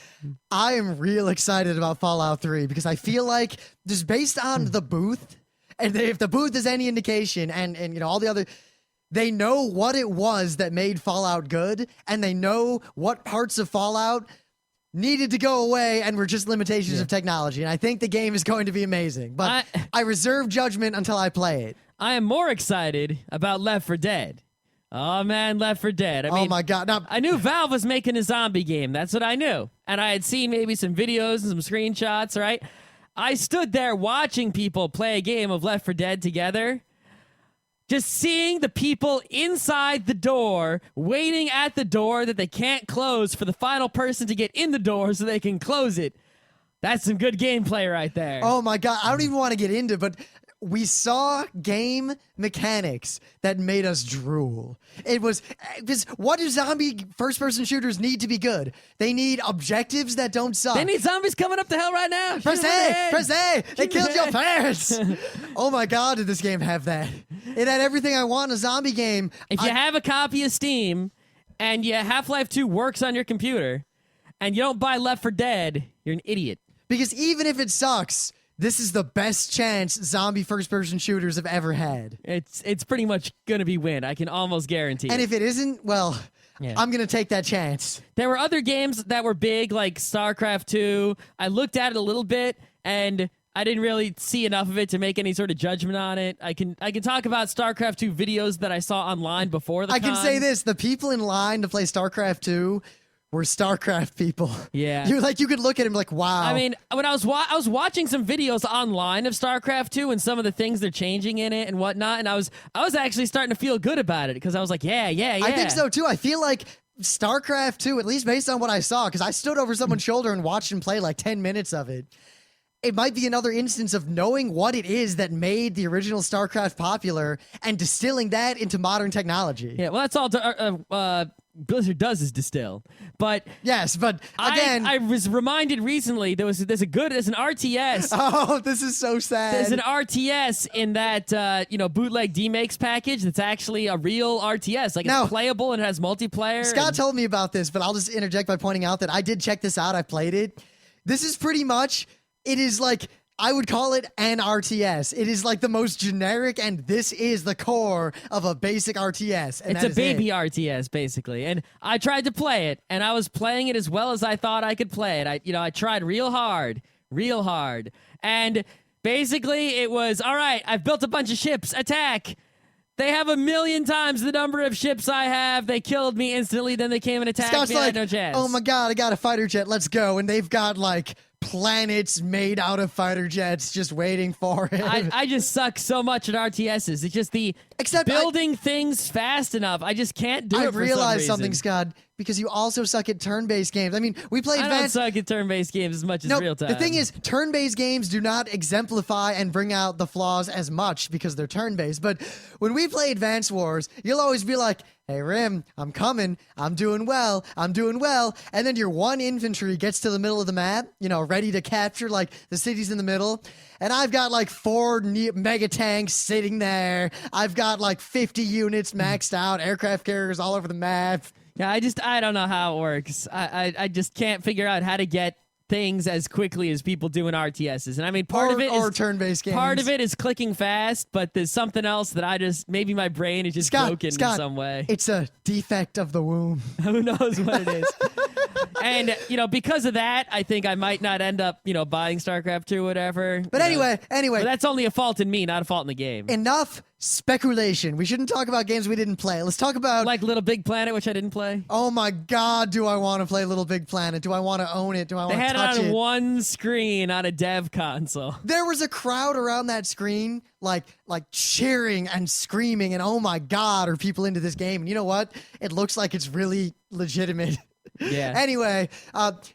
I am real excited about Fallout 3 because I feel like just based on the booth, and if the booth is any indication, and all the other, they know what it was that made Fallout good, and they know what parts of Fallout needed to go away and were just limitations of technology. And I think the game is going to be amazing. But I reserve judgment until I play it. I am more excited about Left 4 Dead. Oh, man, Left 4 Dead. I mean, oh, my God. Now, I knew Valve was making a zombie game. That's what I knew. And I had seen maybe some videos and some screenshots, right? I stood there watching people play a game of Left 4 Dead together, just seeing the people inside the door, waiting at the door that they can't close for the final person to get in the door so they can close it. That's some good gameplay right there. oh, my God. I don't even want to get into it, but we saw game mechanics that made us drool. It was because what do zombie first-person shooters need to be good? They need objectives that don't suck. They need zombies coming up the hill right now. Press A! Press A! They killed your parents! Oh my God, did this game have that? It had everything I want in a zombie game. If you have a copy of Steam and Half-Life 2 works on your computer and you don't buy Left 4 Dead, you're an idiot. Because even if it sucks, this is the best chance zombie first-person shooters have ever had. It's pretty much gonna be win. I can almost guarantee. And it. if it isn't, well, Yeah. I'm gonna take that chance. There were other games that were big, like StarCraft 2. I looked at it a little bit, and I didn't really see enough of it to make any sort of judgment on it. I can talk about StarCraft 2 videos that I saw online before the I can con. say this: the people in line to play StarCraft 2 were StarCraft people. Yeah. You could look at him like, wow. I mean, when I was watching some videos online of StarCraft 2 and some of the things they're changing in it and whatnot, and I was actually starting to feel good about it because I was like, yeah. I think so too. I feel like StarCraft 2, at least based on what I saw, because I stood over someone's shoulder and watched him play like 10 minutes of it. It might be another instance of knowing what it is that made the original StarCraft popular and distilling that into modern technology. Yeah, well, that's all Blizzard does is distill. But yes, but again, I was reminded recently there's an RTS. Oh, this is so sad. There's an RTS in that bootleg demakes package that's actually a real RTS. Like, Now, it's playable and it has multiplayer. Scott told me about this, but I'll just interject by pointing out that I did check this out. I played it. This is pretty much, it is like, I would call it an RTS. It is like the most generic, and this is the core of a basic RTS. And It's a baby RTS, basically. And I tried to play it, and I was playing it as well as I thought I could play it. I tried real hard. And basically, it was, all right, I've built a bunch of ships. Attack! They have 1,000,000 times the number of ships I have. They killed me instantly, then they came and attacked Scott's me. I like, had no chance. oh my god, I got a fighter jet. Let's go. And they've got like planets made out of fighter jets just waiting for him. I just suck so much at RTSs. It's just the building things fast enough. I just can't do it for some realized reason. something, Scott, because you also suck at turn-based games. I mean, we play I advanced. don't suck at turn-based games as much as real time. The thing is, turn-based games do not exemplify and bring out the flaws as much because they're turn-based. But when we play Advance Wars, you'll always be like, hey, Rim, I'm coming. I'm doing well. And then your one infantry gets to the middle of the map, ready to capture, like, the cities in the middle. And I've got, like, 4 mega tanks sitting there. I've got, like, 50 units maxed out, aircraft carriers all over the map. Yeah, I don't know how it works. I just can't figure out how to get things as quickly as people do in RTSs. And I mean, part of it is turn-based games. Part of it is clicking fast, but there's something else that maybe my brain is just broken in some way. It's a defect of the womb. Who knows what it is? And, because of that, I think I might not end up, buying StarCraft 2 or whatever. But anyway. But that's only a fault in me, not a fault in the game. Enough speculation. We shouldn't talk about games we didn't play. Let's talk about... Like Little Big Planet, which I didn't play. Oh my god, do I want to play Little Big Planet? Do I want to own it? Do I want to touch it? They had it on one screen on a dev console. There was a crowd around that screen, like cheering and screaming, and oh my god, are people into this game? And you know what? It looks like it's really legitimate. Yeah. Anyway,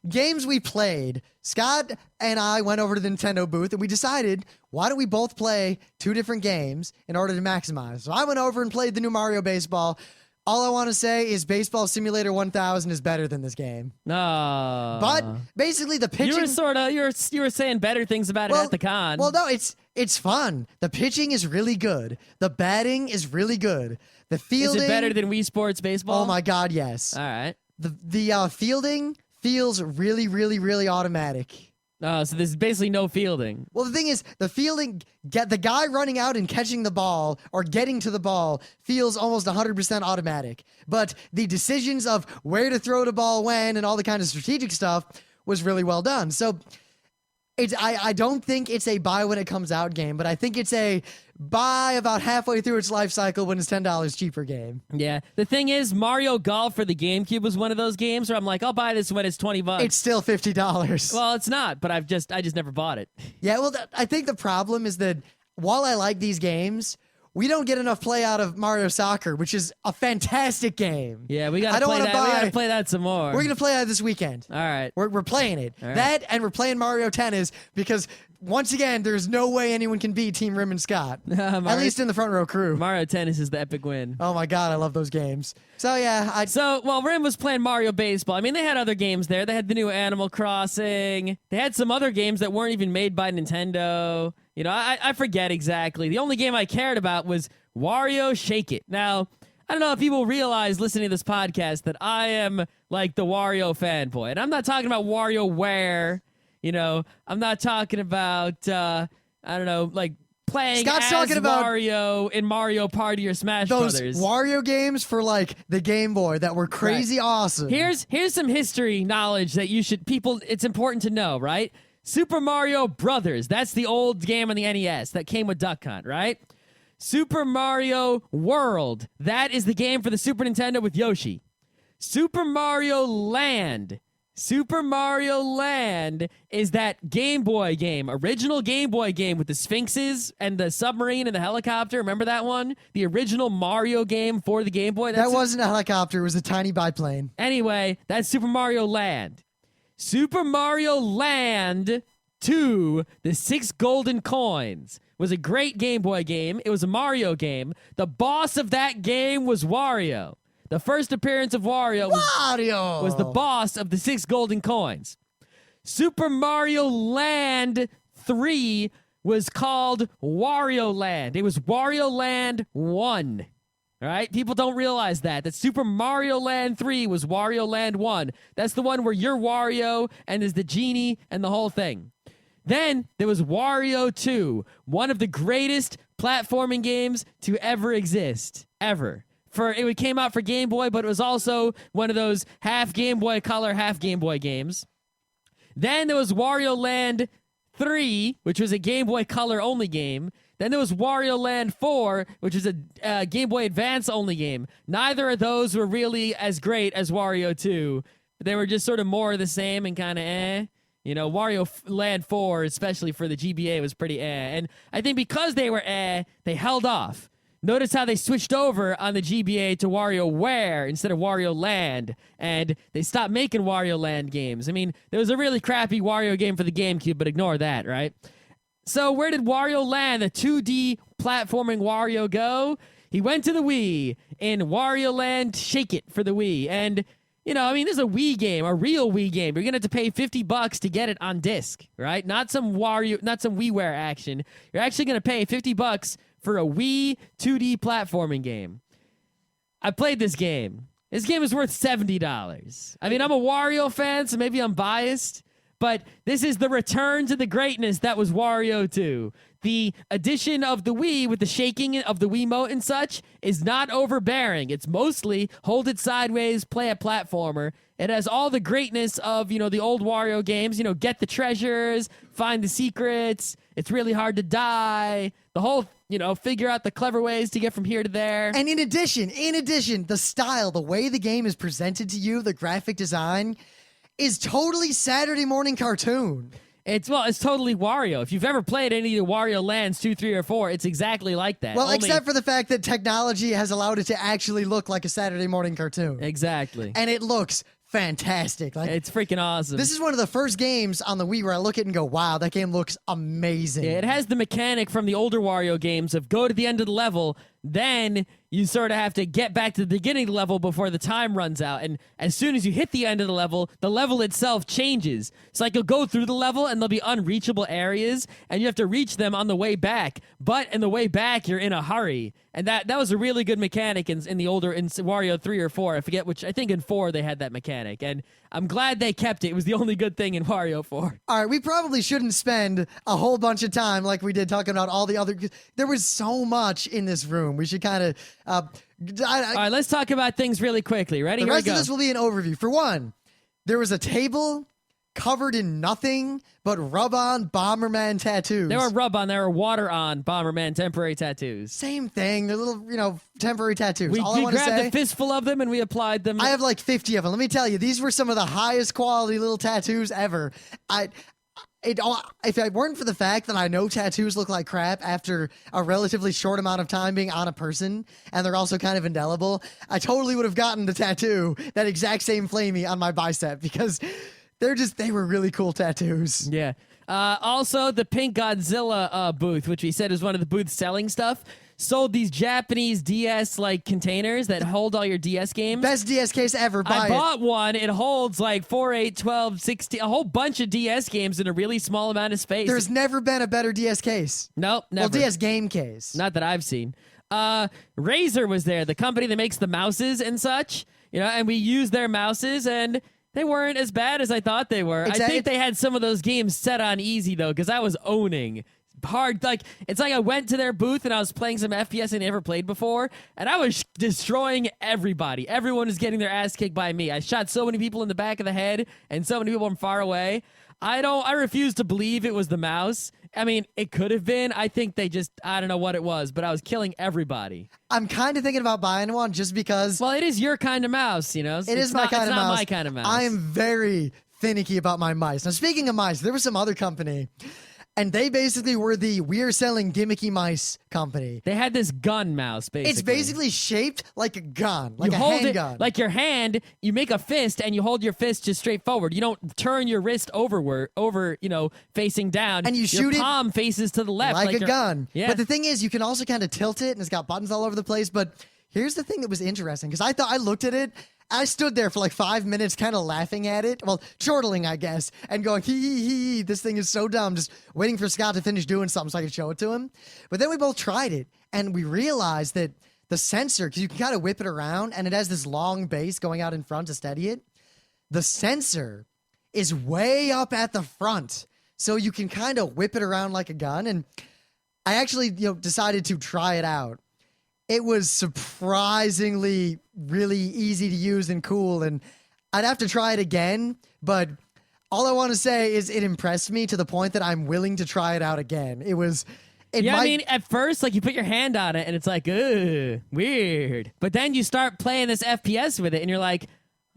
games we played. Scott and I went over to the Nintendo booth and we decided, why don't we both play 2 different games in order to maximize? So I went over and played the new Mario Baseball. All I want to say is Baseball Simulator 1000 is better than this game. No. But basically the pitching... You were saying better things about it at the con. Well, no, it's fun. The pitching is really good. The batting is really good. The fielding... Is it better than Wii Sports Baseball? Oh my god, yes. All right. The fielding feels really, really, really automatic. Oh, so there's basically no fielding. Well, the thing is, the fielding, the guy running out and catching the ball or getting to the ball feels almost 100% automatic. But the decisions of where to throw the ball when and all the kind of strategic stuff was really well done. So I don't think it's a buy when it comes out game, but I think it's a buy about halfway through its life cycle when it's $10 cheaper game. Yeah. The thing is, Mario Golf for the GameCube was one of those games where I'm like, I'll buy this when it's $20. It's still $50. Well, it's not, but I just never bought it. Yeah, well, I think the problem is that while I like these games, we don't get enough play out of Mario Soccer, which is a fantastic game. Yeah, we gotta play that. We gotta play that some more. We're gonna play that this weekend. All right, we're playing it. All right. That and we're playing Mario Tennis because once again, there's no way anyone can beat Team Rim and Scott. At least in the front row crew. Mario Tennis is the epic win. Oh my god, I love those games. So yeah, while Rim was playing Mario Baseball, I mean, they had other games there. They had the new Animal Crossing. They had some other games that weren't even made by Nintendo. I forget exactly. The only game I cared about was Wario Shake It. Now, I don't know if people realize listening to this podcast that I am like the Wario fanboy. And I'm not talking about WarioWare. You know, I'm not talking about, I don't know, like playing Scott's as talking about Wario in Mario Party or Smash those Brothers. Wario games for like the Game Boy that were crazy awesome. Here's some history knowledge that it's important to know, right? Super Mario Brothers, that's the old game on the NES that came with Duck Hunt, right? Super Mario World, that is the game for the Super Nintendo with Yoshi. Super Mario Land. Super Mario Land is that Game Boy game, original Game Boy game with the Sphinxes and the submarine and the helicopter. Remember that one? The original Mario game for the Game Boy. That wasn't a helicopter, it was a tiny biplane. Anyway, that's Super Mario Land. Super Mario Land 2, the 6 golden coins, was a great Game Boy game. It was a Mario game. The boss of that game was Wario. The first appearance of Wario was the boss of the 6 golden coins. Super Mario Land 3 was called Wario Land. It was Wario Land 1. All right? People don't realize that Super Mario Land 3 was Wario Land 1. That's the one where you're Wario and there's the genie and the whole thing. Then there was Wario 2, one of the greatest platforming games to ever exist, ever. It came out for Game Boy, but it was also one of those half Game Boy Color, half Game Boy games. Then there was Wario Land 3, which was a Game Boy Color only game. Then there was Wario Land 4, which was a Game Boy Advance only game. Neither of those were really as great as Wario 2. They were just sort of more of the same and kind of eh. You know, Wario Land 4, especially for the GBA, was pretty eh. And I think because they were eh, they held off. Notice how they switched over on the GBA to WarioWare instead of Wario Land, and they stopped making Wario Land games. I mean, there was a really crappy Wario game for the GameCube, but ignore that, right? So where did Wario Land, the 2D platforming Wario, go? He went to the Wii in Wario Land Shake It for the Wii, and you know, I mean, this is a Wii game, a real Wii game. You're gonna have to pay $50 to get it on disc, right? Not some WiiWare action. You're actually gonna pay $50 for a Wii 2D platforming game. I played this game. This game is worth $70. I mean, I'm a Wario fan, so maybe I'm biased, but this is the return to the greatness that was Wario 2. The addition of the Wii with the shaking of the Wiimote and such is not overbearing. It's mostly hold it sideways, play a platformer. It has all the greatness of, you know, the old Wario games. You know, get the treasures, find the secrets. It's really hard to die. The whole, you know, figure out the clever ways to get from here to there. And in addition, the style, the way the game is presented to you, the graphic design is totally Saturday morning cartoon. It's totally Wario. If you've ever played any of the Wario Lands 2, 3, or 4, it's exactly like that. Well, except for the fact that technology has allowed it to actually look like a Saturday morning cartoon. Exactly. And it looks fantastic. Like, it's freaking awesome. This is one of the first games on the Wii where I look at it and go, wow, that game looks amazing. Yeah, it has the mechanic from the older Wario games of go to the end of the level, then you sort of have to get back to the beginning of the level before the time runs out. And as soon as you hit the end of the level itself changes. It's like you'll go through the level and there'll be unreachable areas and you have to reach them on the way back. But in the way back, you're in a hurry. And that was a really good mechanic in Wario 3 or 4. I forget which. I think in 4 they had that mechanic. And I'm glad they kept it. It was the only good thing in Wario 4. All right, we probably shouldn't spend a whole bunch of time like we did talking about all the other... There was so much in this room. We should kind of... all right, let's talk about things really quickly. Ready? The rest of this will be an overview. For one, there was a table covered in nothing but rub-on Bomberman tattoos. There were water-on Bomberman temporary tattoos. Same thing. They're little, temporary tattoos. We grabbed a fistful of them and we applied them. I have like 50 of them. Let me tell you, these were some of the highest quality little tattoos ever. If it weren't for the fact that I know tattoos look like crap after a relatively short amount of time being on a person, and they're also kind of indelible, I totally would have gotten the tattoo, that exact same flamey on my bicep, because they were really cool tattoos. Yeah. Also, the Pink Godzilla booth, which we said is one of the booths selling stuff, sold these Japanese DS containers that hold all your DS games. Best DS case ever. I bought one. It holds 4, 8, 12, 16, a whole bunch of DS games in a really small amount of space. There's never been a better DS case. Nope, never. Well, DS game case. Not that I've seen. Razer was there, the company that makes the mouses and such. You know, and we used their mouses, and They weren't as bad as I thought they were. I think they had some of those games set on easy, though, because I was owning hard. Like, it's like I went to their booth and I was playing some FPS I never played before, and I was destroying everybody. Everyone was getting their ass kicked by me. I shot so many people in the back of the head and so many people from far away. I refuse to believe it was the mouse. I mean, it could have been. I think I don't know what it was, but I was killing everybody. I'm kind of thinking about buying one just because. Well, it is your kind of mouse, you know? It is my kind of mouse. It's not my kind of mouse. I am very finicky about my mice. Now, speaking of mice, there was some other company, and they basically were the we're selling gimmicky mice company. They had this gun mouse, basically. It's basically shaped like a gun, like a handgun. Like your hand, you make a fist and you hold your fist just straight forward. You don't turn your wrist over, facing down. And you shoot your palm faces to the left. Like a gun. Yeah. But the thing is, you can also kind of tilt it, and it's got buttons all over the place. But here's the thing that was interesting, because I looked at it, I stood there for like 5 minutes kind of laughing at it. Well, chortling, I guess, and going, hee, this thing is so dumb, just waiting for Scott to finish doing something so I could show it to him. But then we both tried it, and we realized that the sensor, because you can kind of whip it around, and it has this long base going out in front to steady it. The sensor is way up at the front, so you can kind of whip it around like a gun. And I actually, decided to try it out. It was surprisingly really easy to use and cool, and I'd have to try it again, but all I want to say is it impressed me to the point that I'm willing to try it out again. I mean, at first, like, you put your hand on it, and it's like, ugh, weird. But then you start playing this FPS with it, and you're like,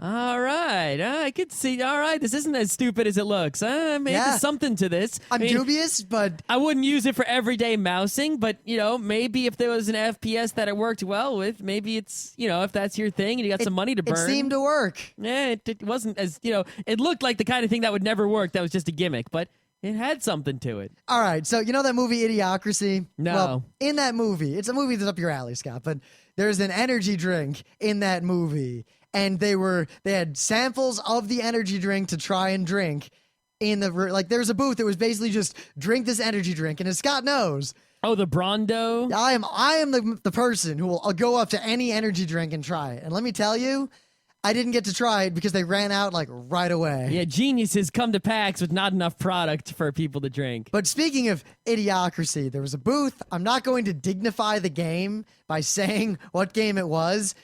all right, I could see, all right, this isn't as stupid as it looks. Maybe there's something to this. I'm dubious, but I wouldn't use it for everyday mousing, but, maybe if there was an FPS that it worked well with, maybe it's, if that's your thing and you got some money to burn. It seemed to work. Yeah, it wasn't as, it looked like the kind of thing that would never work. That was just a gimmick, but it had something to it. All right, so you know that movie Idiocracy? No. Well, in that movie, it's a movie that's up your alley, Scott, but there's an energy drink in that movie. And they had samples of the energy drink to try and drink there's a booth that was basically just drink this energy drink. And as Scott knows, oh, the Brondo? I am the person who will go up to any energy drink and try it. And let me tell you, I didn't get to try it because they ran out right away. Yeah, geniuses come to PAX with not enough product for people to drink. But speaking of Idiocracy, there was a booth. I'm not going to dignify the game by saying what game it was.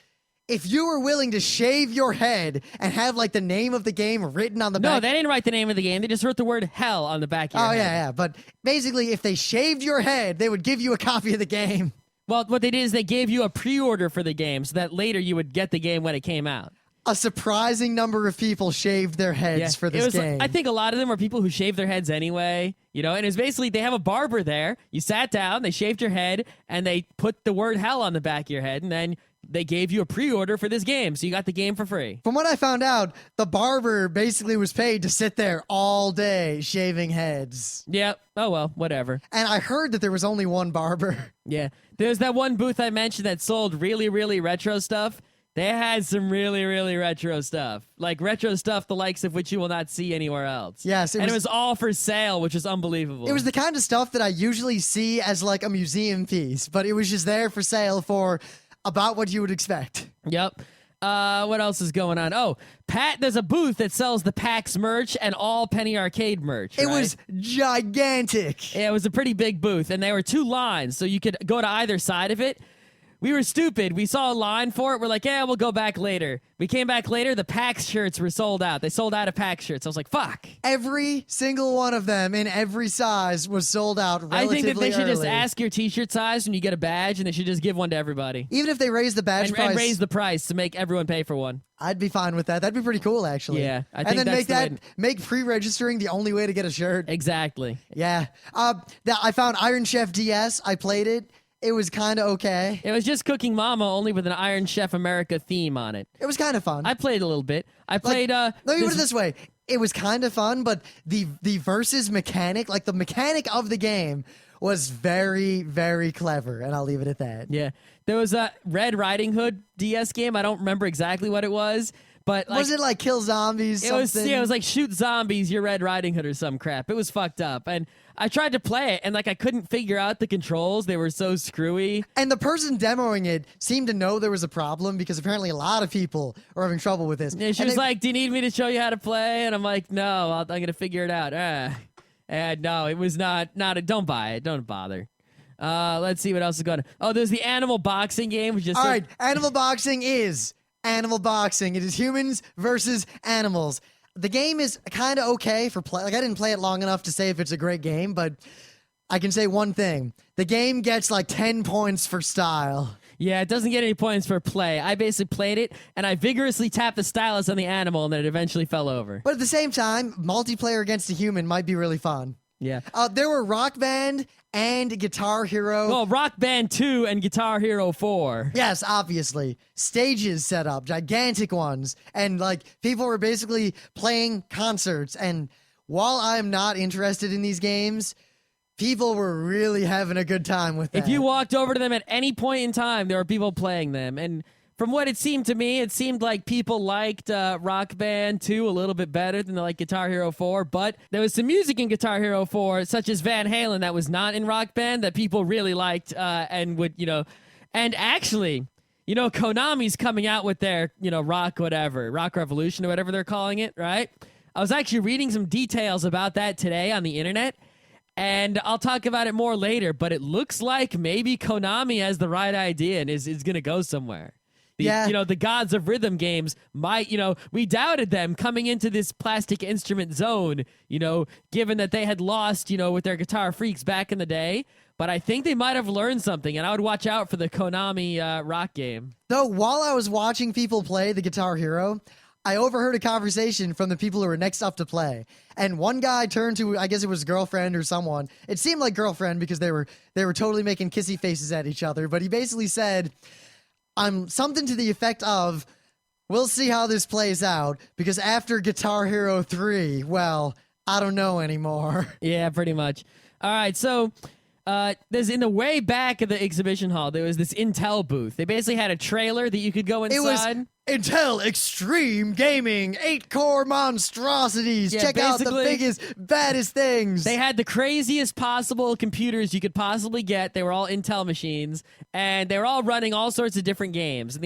If you were willing to shave your head and have the name of the game written on the back. No, they didn't write the name of the game. They just wrote the word hell on the back of your head. Yeah. But basically, if they shaved your head, they would give you a copy of the game. Well, what they did is they gave you a pre-order for the game so that later you would get the game when it came out. A surprising number of people shaved their heads for this game. I think a lot of them were people who shaved their heads anyway, and it's basically they have a barber there. You sat down, they shaved your head, and they put the word hell on the back of your head, and then they gave you a pre-order for this game, so you got the game for free. From what I found out, the barber basically was paid to sit there all day shaving heads. Yeah. Oh, well, whatever. And I heard that there was only one barber. Yeah. There's that one booth I mentioned that sold really, really retro stuff. They had some really, really retro stuff. Like retro stuff the likes of which you will not see anywhere else. Yes. It was all for sale, which is unbelievable. It was the kind of stuff that I usually see as a museum piece, but it was just there for sale for about what you would expect. Yep. What else is going on? Oh, there's a booth that sells the PAX merch and all Penny Arcade merch. It was gigantic. Yeah, it was a pretty big booth, and there were 2 lines, so you could go to either side of it. We were stupid. We saw a line for it. We're like, yeah, we'll go back later. We came back later. The PAX shirts were sold out. They sold out of PAX shirts. I was like, fuck. Every single one of them in every size was sold out relatively I think that they should early. just ask your t-shirt size when you get a badge, and they should just give one to everybody. Even if they raise the badge price. And raise the price to make everyone pay for one. I'd be fine with that. That'd be pretty cool, actually. Yeah, I think and then that's make pre-registering the only way to get a shirt. Exactly. Yeah. I found Iron Chef DS. I played it. It was kind of okay. It was just Cooking Mama, only with an Iron Chef America theme on it. It was kind of fun. I played a little bit. I played. Let me put it this way: it was kind of fun, but the versus mechanic, the mechanic of the game, was very, very clever, and I'll leave it at that. Yeah, there was a Red Riding Hood DS game. I don't remember exactly what it was, But like, was it like kill zombies? it was something? yeah, it was like shoot zombies, you're Red Riding Hood or some crap. It was fucked up, and I tried to play it, and like I couldn't figure out the controls. They were so screwy. And the person demoing it seemed to know there was a problem because apparently a lot of people are having trouble with this. And she was like, "Do you need me to show you how to play?" And I'm like, "No, I'm gonna figure it out." And no, it was not a. Don't buy it. Don't bother. Let's see what else is going on. Oh, there's the animal boxing game. Which All right, animal boxing is animal boxing. It is humans versus animals. The game is kind of okay for play. Like, I didn't play it long enough to say if it's a great game, but I can say one thing. The game gets like 10 points for style. Yeah, it doesn't get any points for play. I basically played it, and I vigorously tapped the stylus on the animal, and then it eventually fell over. But at the same time, multiplayer against a human might be really fun. Yeah. There were Rock Band and Guitar Hero. Well, Rock Band 2 and Guitar Hero 4. Yes, obviously. Stages set up, gigantic ones. And, like, people were basically playing concerts. And while I'm not interested in these games, people were really having a good time with that. If you walked over to them at any point in time, there were people playing them. And from what it seemed to me, it seemed like people liked Rock Band 2 a little bit better than they liked Guitar Hero 4. But there was some music in Guitar Hero 4, such as Van Halen, that was not in Rock Band, that people really liked and would, And actually, Konami's coming out with their, Rock Revolution or whatever they're calling it, right? I was actually reading some details about that today on the internet. And I'll talk about it more later, but it looks like maybe Konami has the right idea and is going to go somewhere. The gods of rhythm games might, we doubted them coming into this plastic instrument zone, given that they had lost, with their Guitar Freaks back in the day. But I think they might have learned something, and I would watch out for the Konami rock game. Though, while I was watching people play the Guitar Hero, I overheard a conversation from the people who were next up to play. And one guy turned to, I guess it was girlfriend or someone. It seemed like girlfriend because they were totally making kissy faces at each other. But he basically said, something to the effect of, we'll see how this plays out, because after Guitar Hero 3, well, I don't know anymore. Yeah, pretty much. All right, so there's in the way back of the exhibition hall, there was this Intel booth. They basically had a trailer that you could go inside. It was Intel Extreme Gaming 8-core monstrosities. Yeah, Check out the biggest, baddest things. They had the craziest possible computers you could possibly get. They were all Intel machines, and they were all running all sorts of different games. And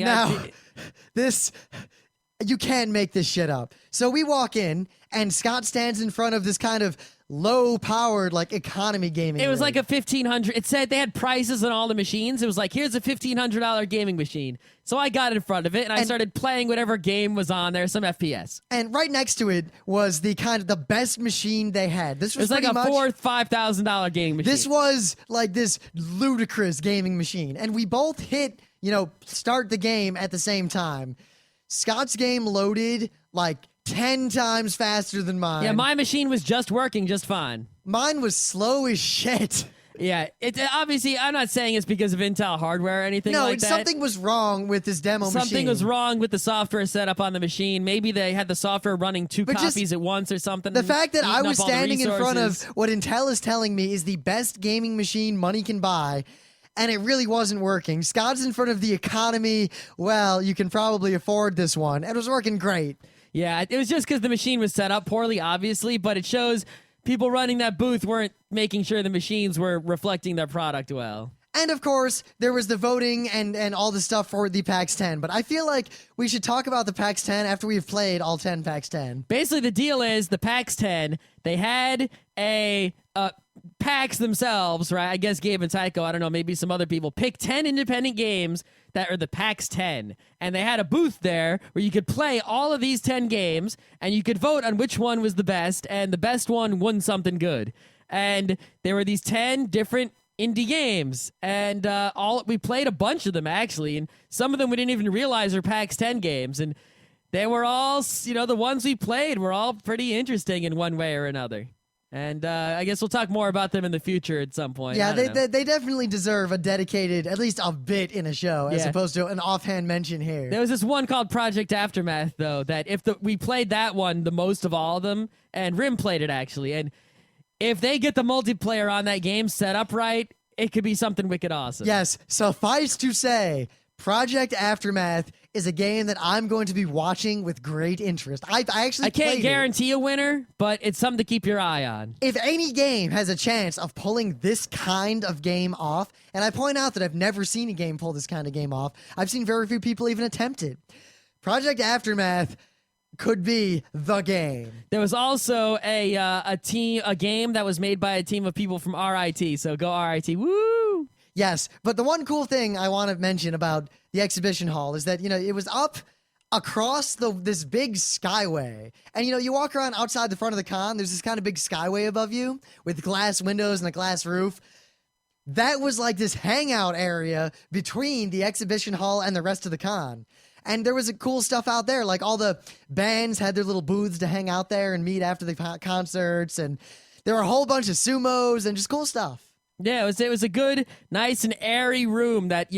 you can't make this shit up. So we walk in, and Scott stands in front of this kind of low-powered, like, economy gaming It was rig. like a $1,500. It said they had prices on all the machines. It was like, here's a $1,500 gaming machine. So I got in front of it, and I started playing whatever game was on there, some FPS. And right next to it was the best machine they had. This was like a $4,000-$5,000 gaming machine. This was like this ludicrous gaming machine. And we both hit, start the game at the same time. Scott's game loaded like 10 times faster than mine. Yeah, my machine was just working just fine. Mine was slow as shit. Yeah, it obviously, I'm not saying it's because of Intel hardware or anything like that. No, something was wrong with this demo machine. Something was wrong with the software set up on the machine. Maybe they had the software running two copies at once or something. The fact that I was standing in front of resources. what Intel is telling me is the best gaming machine money can buy, and it really wasn't working. Scott's in front of the economy. Well, you can probably afford this one. It was working great. Yeah, it was just because the machine was set up poorly, obviously, but it shows people running that booth weren't making sure the machines were reflecting their product well. And of course, there was the voting and all the stuff for the PAX 10. But I feel like we should talk about the PAX 10 after we've played all 10 PAX 10. Basically, the deal is the PAX 10, they had a PAX themselves, right? I guess Gabe and Tycho, I don't know, maybe some other people, pick 10 independent games that are the PAX 10. And they had a booth there where you could play all of these 10 games, and you could vote on which one was the best, and the best one won something good. And there were these 10 different indie games, and we played a bunch of them, actually, and some of them we didn't even realize were PAX 10 games, and they were all, the ones we played were all pretty interesting in one way or another. And I guess we'll talk more about them in the future at some point. Yeah, they definitely deserve a dedicated, at least a bit in a show, as opposed to an offhand mention here. There was this one called Project Aftermath, though, that we played that one the most of all of them, and Rim played it, actually, and if they get the multiplayer on that game set up right, it could be something wicked awesome. Yes, suffice to say, Project Aftermath is a game that I'm going to be watching with great interest. I actually I can't played it. guarantee a winner, but it's something to keep your eye on. If any game has a chance of pulling this kind of game off, and I point out that I've never seen a game pull this kind of game off, I've seen very few people even attempt it. Project Aftermath could be the game. There was also a game that was made by a team of people from RIT, so go RIT. Woo! Yes, but the one cool thing I want to mention about the exhibition hall is that, it was up across this big skyway. And, you walk around outside the front of the con, there's this kind of big skyway above you with glass windows and a glass roof. That was like this hangout area between the exhibition hall and the rest of the con. And there was cool stuff out there, like all the bands had their little booths to hang out there and meet after the concerts, and there were a whole bunch of sumos and just cool stuff. Yeah, it was a good, nice, and airy room that,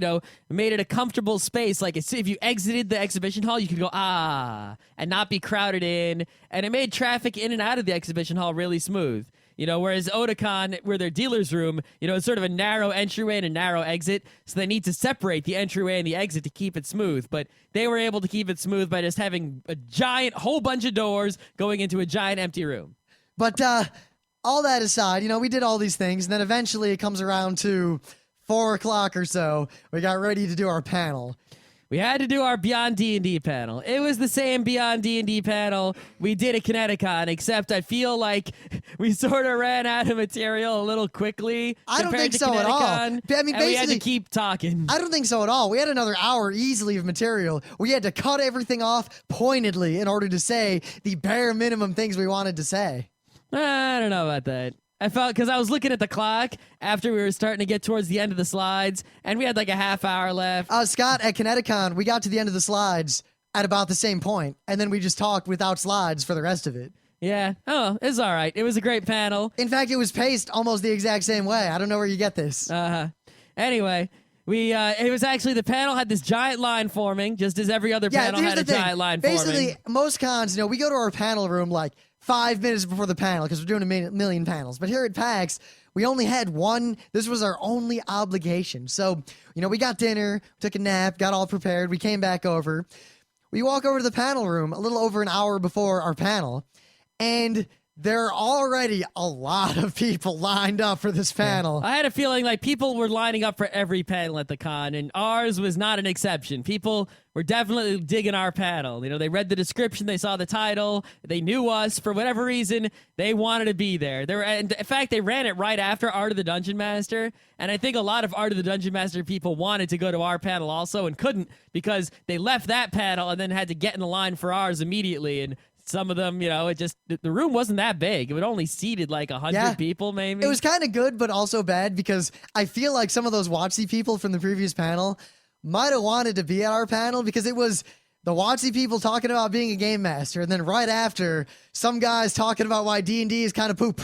made it a comfortable space. Like, if you exited the exhibition hall, you could go, and not be crowded in. And it made traffic in and out of the exhibition hall really smooth. Whereas Otakon, where their dealer's room, it's sort of a narrow entryway and a narrow exit. So they need to separate the entryway and the exit to keep it smooth. But they were able to keep it smooth by just having a giant whole bunch of doors going into a giant empty room. But, all that aside, we did all these things, and then eventually it comes around to 4 o'clock or so. We got ready to do our panel. We had to do our Beyond D&D panel. It was the same Beyond D&D panel we did at Kineticon, except I feel like we sort of ran out of material a little quickly. I don't think so at all. I mean, basically, we had to keep talking. I don't think so at all. We had another hour easily of material. We had to cut everything off pointedly in order to say the bare minimum things we wanted to say. I don't know about that. I felt, because I was looking at the clock after we were starting to get towards the end of the slides, and we had like a half hour left. Scott, at Kineticon, we got to the end of the slides at about the same point, and then we just talked without slides for the rest of it. Yeah. Oh, it's all right. It was a great panel. In fact, it was paced almost the exact same way. I don't know where you get this. Anyway, it was actually, the panel had this giant line forming, just as every other panel had a giant line forming. Basically, most cons, we go to our panel room like 5 minutes before the panel because we're doing a million panels. But here at PAX, we only had one. This was our only obligation. So, we got dinner, took a nap, got all prepared. We came back over. We walk over to the panel room a little over an hour before our panel, and there are already a lot of people lined up for this panel. I had a feeling like people were lining up for every panel at the con, and ours was not an exception. People were definitely digging our panel. They read the description, they saw the title, they knew us. For whatever reason, they wanted to be there. And in fact, they ran it right after Art of the Dungeon Master, and I think a lot of Art of the Dungeon Master people wanted to go to our panel also and couldn't because they left that panel and then had to get in the line for ours immediately. And some of them, the room wasn't that big. It only seated like 100 people, maybe. It was kind of good, but also bad because I feel like some of those WotC people from the previous panel might have wanted to be at our panel because it was the WotC people talking about being a game master, and then right after, some guys talking about why D&D is kind of poop.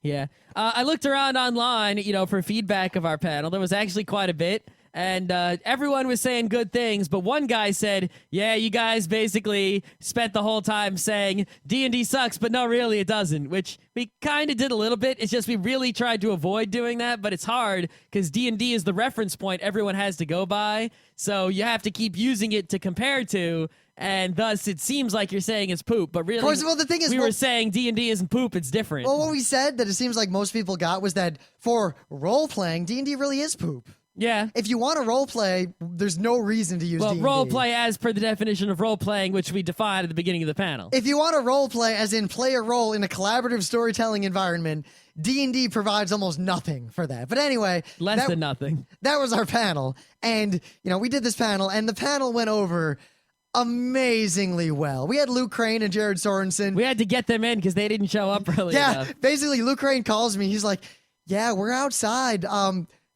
Yeah. I looked around online, for feedback of our panel. There was actually quite a bit. And everyone was saying good things, but one guy said, yeah, you guys basically spent the whole time saying D&D sucks, but no, really, it doesn't, which we kind of did a little bit. It's just we really tried to avoid doing that, but it's hard because D&D is the reference point everyone has to go by, so you have to keep using it to compare to, and thus it seems like you're saying it's poop, but really, the thing is, we were saying D&D isn't poop, it's different. Well, what we said that it seems like most people got was that for role-playing, D&D really is poop. Yeah. If you want to role play, there's no reason to use D&D. Role play as per the definition of role playing, which we defined at the beginning of the panel. If you want to role play as in play a role in a collaborative storytelling environment, D&D provides almost nothing for that. But anyway, less than nothing. That was our panel. And, we did this panel, and the panel went over amazingly well. We had Luke Crane and Jared Sorensen. We had to get them in because they didn't show up early enough. Basically, Luke Crane calls me. He's like, yeah, we're outside.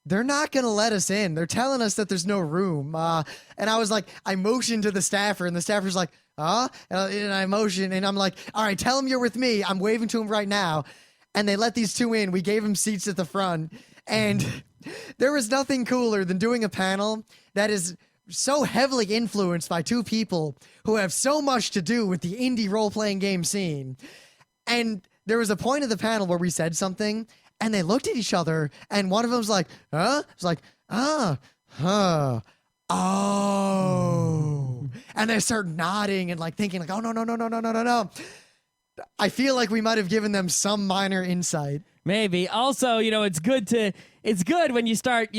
They're not going to let us in. They're telling us that there's no room. And I was like, I motioned to the staffer, and the staffer's like, And I motioned, and I'm like, all right, tell him you're with me. I'm waving to him right now. And they let these two in. We gave them seats at the front. And there was nothing cooler than doing a panel that is so heavily influenced by two people who have so much to do with the indie role-playing game scene. And there was a point of the panel where we said something, and they looked at each other, and one of them was like, huh? It's like, oh. And they start nodding and like thinking like, oh, no. I feel like we might have given them some minor insight. Maybe. Also, it's good when you start,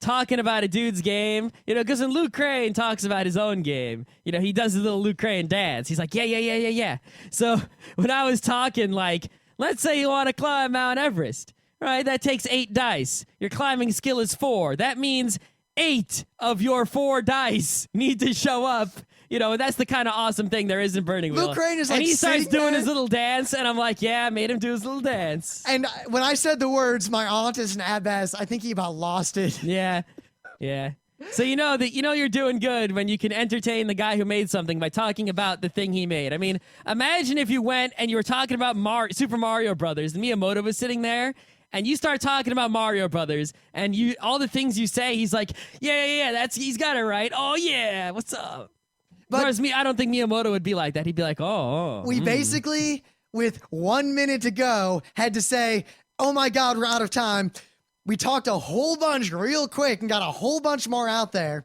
talking about a dude's game, because when Luke Crane talks about his own game, he does his little Luke Crane dance. He's like, yeah. So when I was talking, like, let's say you want to climb Mount Everest, right? That takes 8 dice. Your climbing skill is 4. That means 8 of your 4 dice need to show up. That's the kind of awesome thing there is in Burning Wheel. Luke Crane is like, and he starts doing there. his little dance, and I'm like, yeah, I made him do his little dance. And when I said the words, my aunt is an abass, I think he about lost it. Yeah. So you're doing good when you can entertain the guy who made something by talking about the thing he made. I mean, imagine if you went and you were talking about Super Mario Brothers, and Miyamoto was sitting there, and you start talking about Mario Brothers, and all the things you say, he's like, yeah, he's got it right. Oh yeah, what's up? But whereas I don't think Miyamoto would be like that. He'd be like, we basically, with 1 minute to go, had to say, oh my God, we're out of time. We talked a whole bunch real quick and got a whole bunch more out there.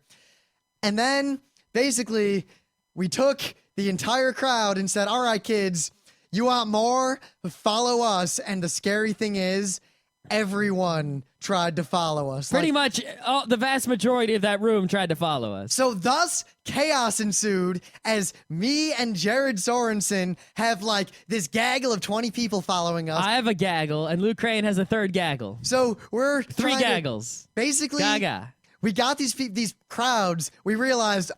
And then, basically, we took the entire crowd and said, all right, kids, you want more? Follow us. And the scary thing is, everyone tried to follow us. Pretty much the vast majority of that room tried to follow us. So thus, chaos ensued as me and Jared Sorensen have like this gaggle of 20 people following us. I have a gaggle, and Luke Crane has a third gaggle. So we're 3 gaggles. Basically, Gaga. We got these crowds. We realized,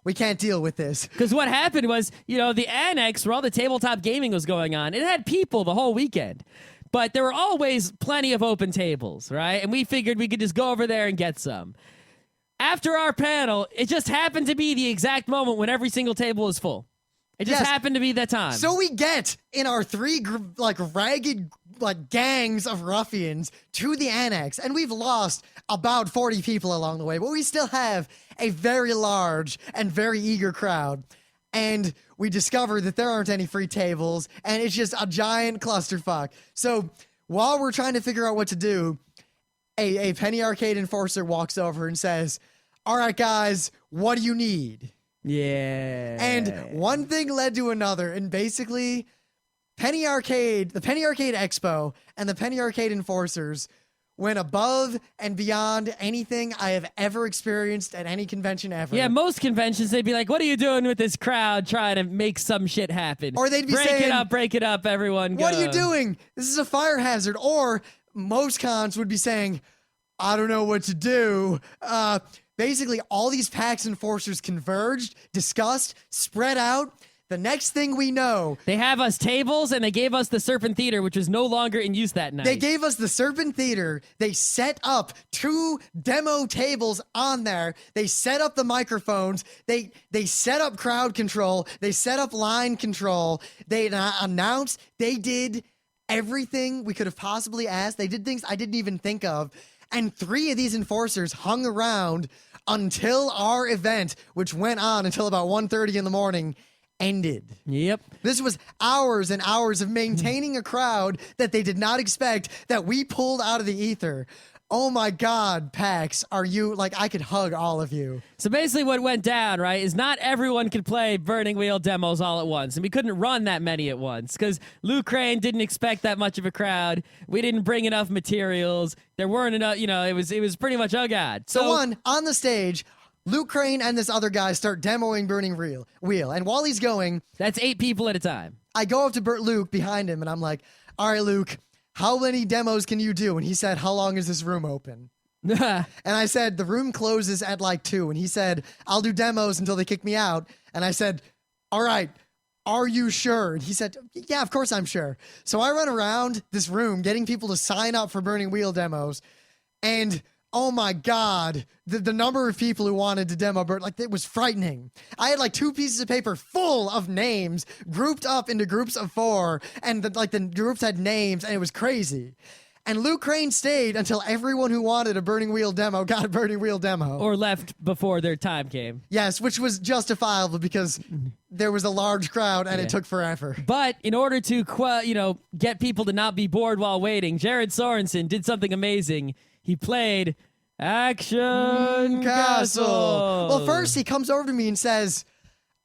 we can't deal with this. Because what happened was, the annex where all the tabletop gaming was going on, it had people the whole weekend. But there were always plenty of open tables, right? And we figured we could just go over there and get some. After our panel, it just happened to be the exact moment when every single table was full. It just happened to be that time. So we get in our 3 ragged gangs of ruffians to the annex, and we've lost about 40 people along the way, but we still have a very large and very eager crowd. And we discover that there aren't any free tables, and it's just a giant clusterfuck. So while we're trying to figure out what to do, a Penny Arcade enforcer walks over and says, all right, guys, what do you need? Yeah. And one thing led to another, and basically, the Penny Arcade Expo and the Penny Arcade enforcers went above and beyond anything I have ever experienced at any convention ever. Yeah, most conventions, they'd be like, what are you doing with this crowd trying to make some shit happen? Or they'd be saying, break it up, everyone go. What are you doing? This is a fire hazard. Or most cons would be saying, I don't know what to do. Basically, all these PAX enforcers converged, discussed, spread out. The next thing we know, they have us tables, and they gave us the Serpent Theater, which was no longer in use that night. They gave us the Serpent Theater. They set up 2 demo tables on there. They set up the microphones. They set up crowd control. They set up line control. They announced. They did everything we could have possibly asked. They did things I didn't even think of. And 3 of these enforcers hung around until our event, which went on until about 1:30 in the morning, ended. Yep. This was hours and hours of maintaining a crowd that they did not expect, that we pulled out of the ether. Oh my God, PAX, are you, I could hug all of you. So basically what went down, right, is not everyone could play Burning Wheel demos all at once, and we couldn't run that many at once, because Luke Crane didn't expect that much of a crowd. We didn't bring enough materials. There weren't enough, it was pretty much, oh God. So on the stage, Luke Crane and this other guy start demoing Burning Wheel. And while he's going... That's 8 people at a time. I go up to Luke behind him, and I'm like, all right, Luke, how many demos can you do? And he said, how long is this room open? And I said, the room closes at 2. And he said, I'll do demos until they kick me out. And I said, all right, are you sure? And he said, yeah, of course I'm sure. So I run around this room getting people to sign up for Burning Wheel demos. And... oh my God, the number of people who wanted to demo it was frightening. I had 2 pieces of paper full of names grouped up into groups of 4, and the groups had names, and it was crazy. And Luke Crane stayed until everyone who wanted a Burning Wheel demo got a Burning Wheel demo. Or left before their time came. Yes, which was justifiable because there was a large crowd and it took forever. But in order to, get people to not be bored while waiting, Jared Sorensen did something amazing. He played Action Castle. Well, first he comes over to me and says,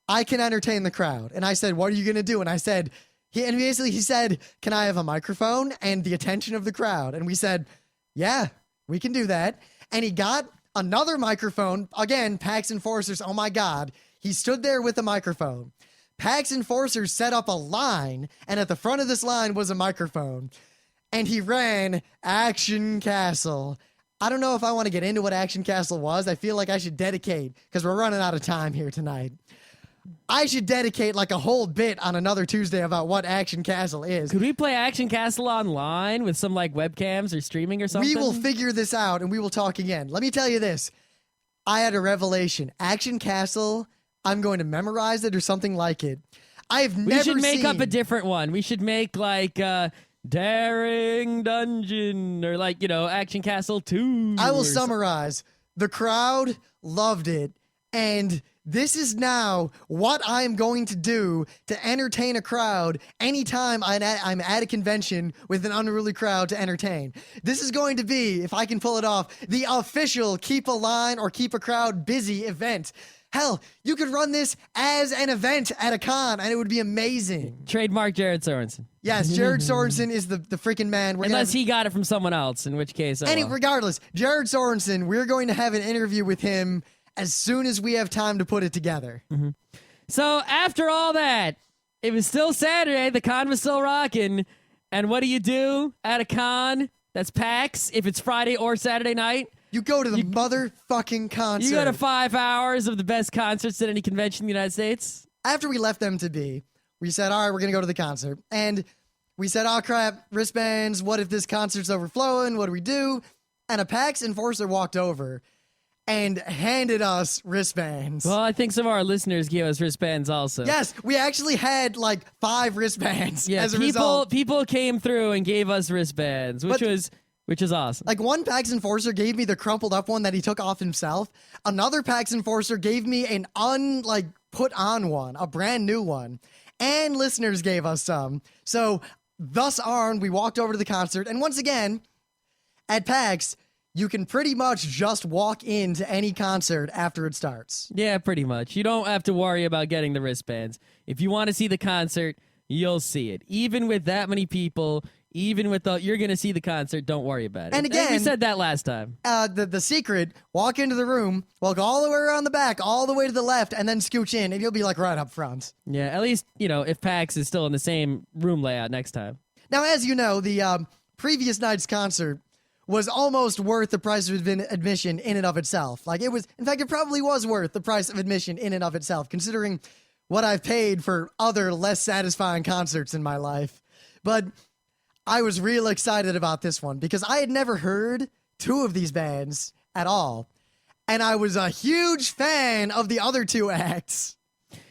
I can entertain the crowd. And I said, what are you going to do? And I said, he said, can I have a microphone and the attention of the crowd? And we said, yeah, we can do that. And he got another microphone. Again, PAX enforcers. Oh my God. He stood there with a microphone. PAX enforcers set up a line, and at the front of this line was a microphone. And he ran Action Castle. I don't know if I want to get into what Action Castle was. I feel like I should dedicate, because we're running out of time here tonight. I should dedicate like a whole bit on another Tuesday about what Action Castle is. Could we play Action Castle online with some like webcams or streaming or something? We will figure this out and we will talk again. Let me tell you this. I had a revelation. Action Castle, I'm going to memorize it or something like it. I've never seen... We should make up a different one. We should make like Daring Dungeon or like, Action Castle 2. I will summarize. The crowd loved it, and this is now what I'm going to do to entertain a crowd anytime I'm at a convention with an unruly crowd to entertain. This is going to be, if I can pull it off, the official keep a line or keep a crowd busy event. Hell, you could run this as an event at a con, and it would be amazing. Trademark Jared Sorensen. Yes, Jared Sorensen is the freaking man. Unless he got it from someone else, in which case... Regardless, Jared Sorensen, we're going to have an interview with him as soon as we have time to put it together. Mm-hmm. So after all that, it was still Saturday. The con was still rocking. And what do you do at a con that's PAX if it's Friday or Saturday night? You go to the motherfucking concert. You go to 5 hours of the best concerts at any convention in the United States. After we left them to be, we said, all right, we're going to go to the concert. And we said, oh, crap, wristbands. What if this concert's overflowing? What do we do? And a PAX enforcer walked over and handed us wristbands. Well, I think some of our listeners gave us wristbands also. Yes, we actually had like 5 wristbands as a result. People came through and gave us wristbands, which is awesome. Like one PAX enforcer gave me the crumpled up one that he took off himself. Another PAX enforcer gave me an put on one, a brand new one. And listeners gave us some. So thus armed, we walked over to the concert. And once again, at PAX, you can pretty much just walk into any concert after it starts. Yeah, pretty much. You don't have to worry about getting the wristbands. If you want to see the concert, you'll see it. Even with that many people, even with you're going to see the concert, don't worry about it. And again, we said that last time. The secret, walk into the room, walk all the way around the back, all the way to the left, and then scooch in, and you'll be like right up front. Yeah, at least, if PAX is still in the same room layout next time. Now, as you know, the previous night's concert was almost worth the price of admission in and of itself. In fact, it probably was worth the price of admission in and of itself, considering what I've paid for other less satisfying concerts in my life. But I was real excited about this one because I had never heard 2 of these bands at all. And I was a huge fan of the other 2 acts.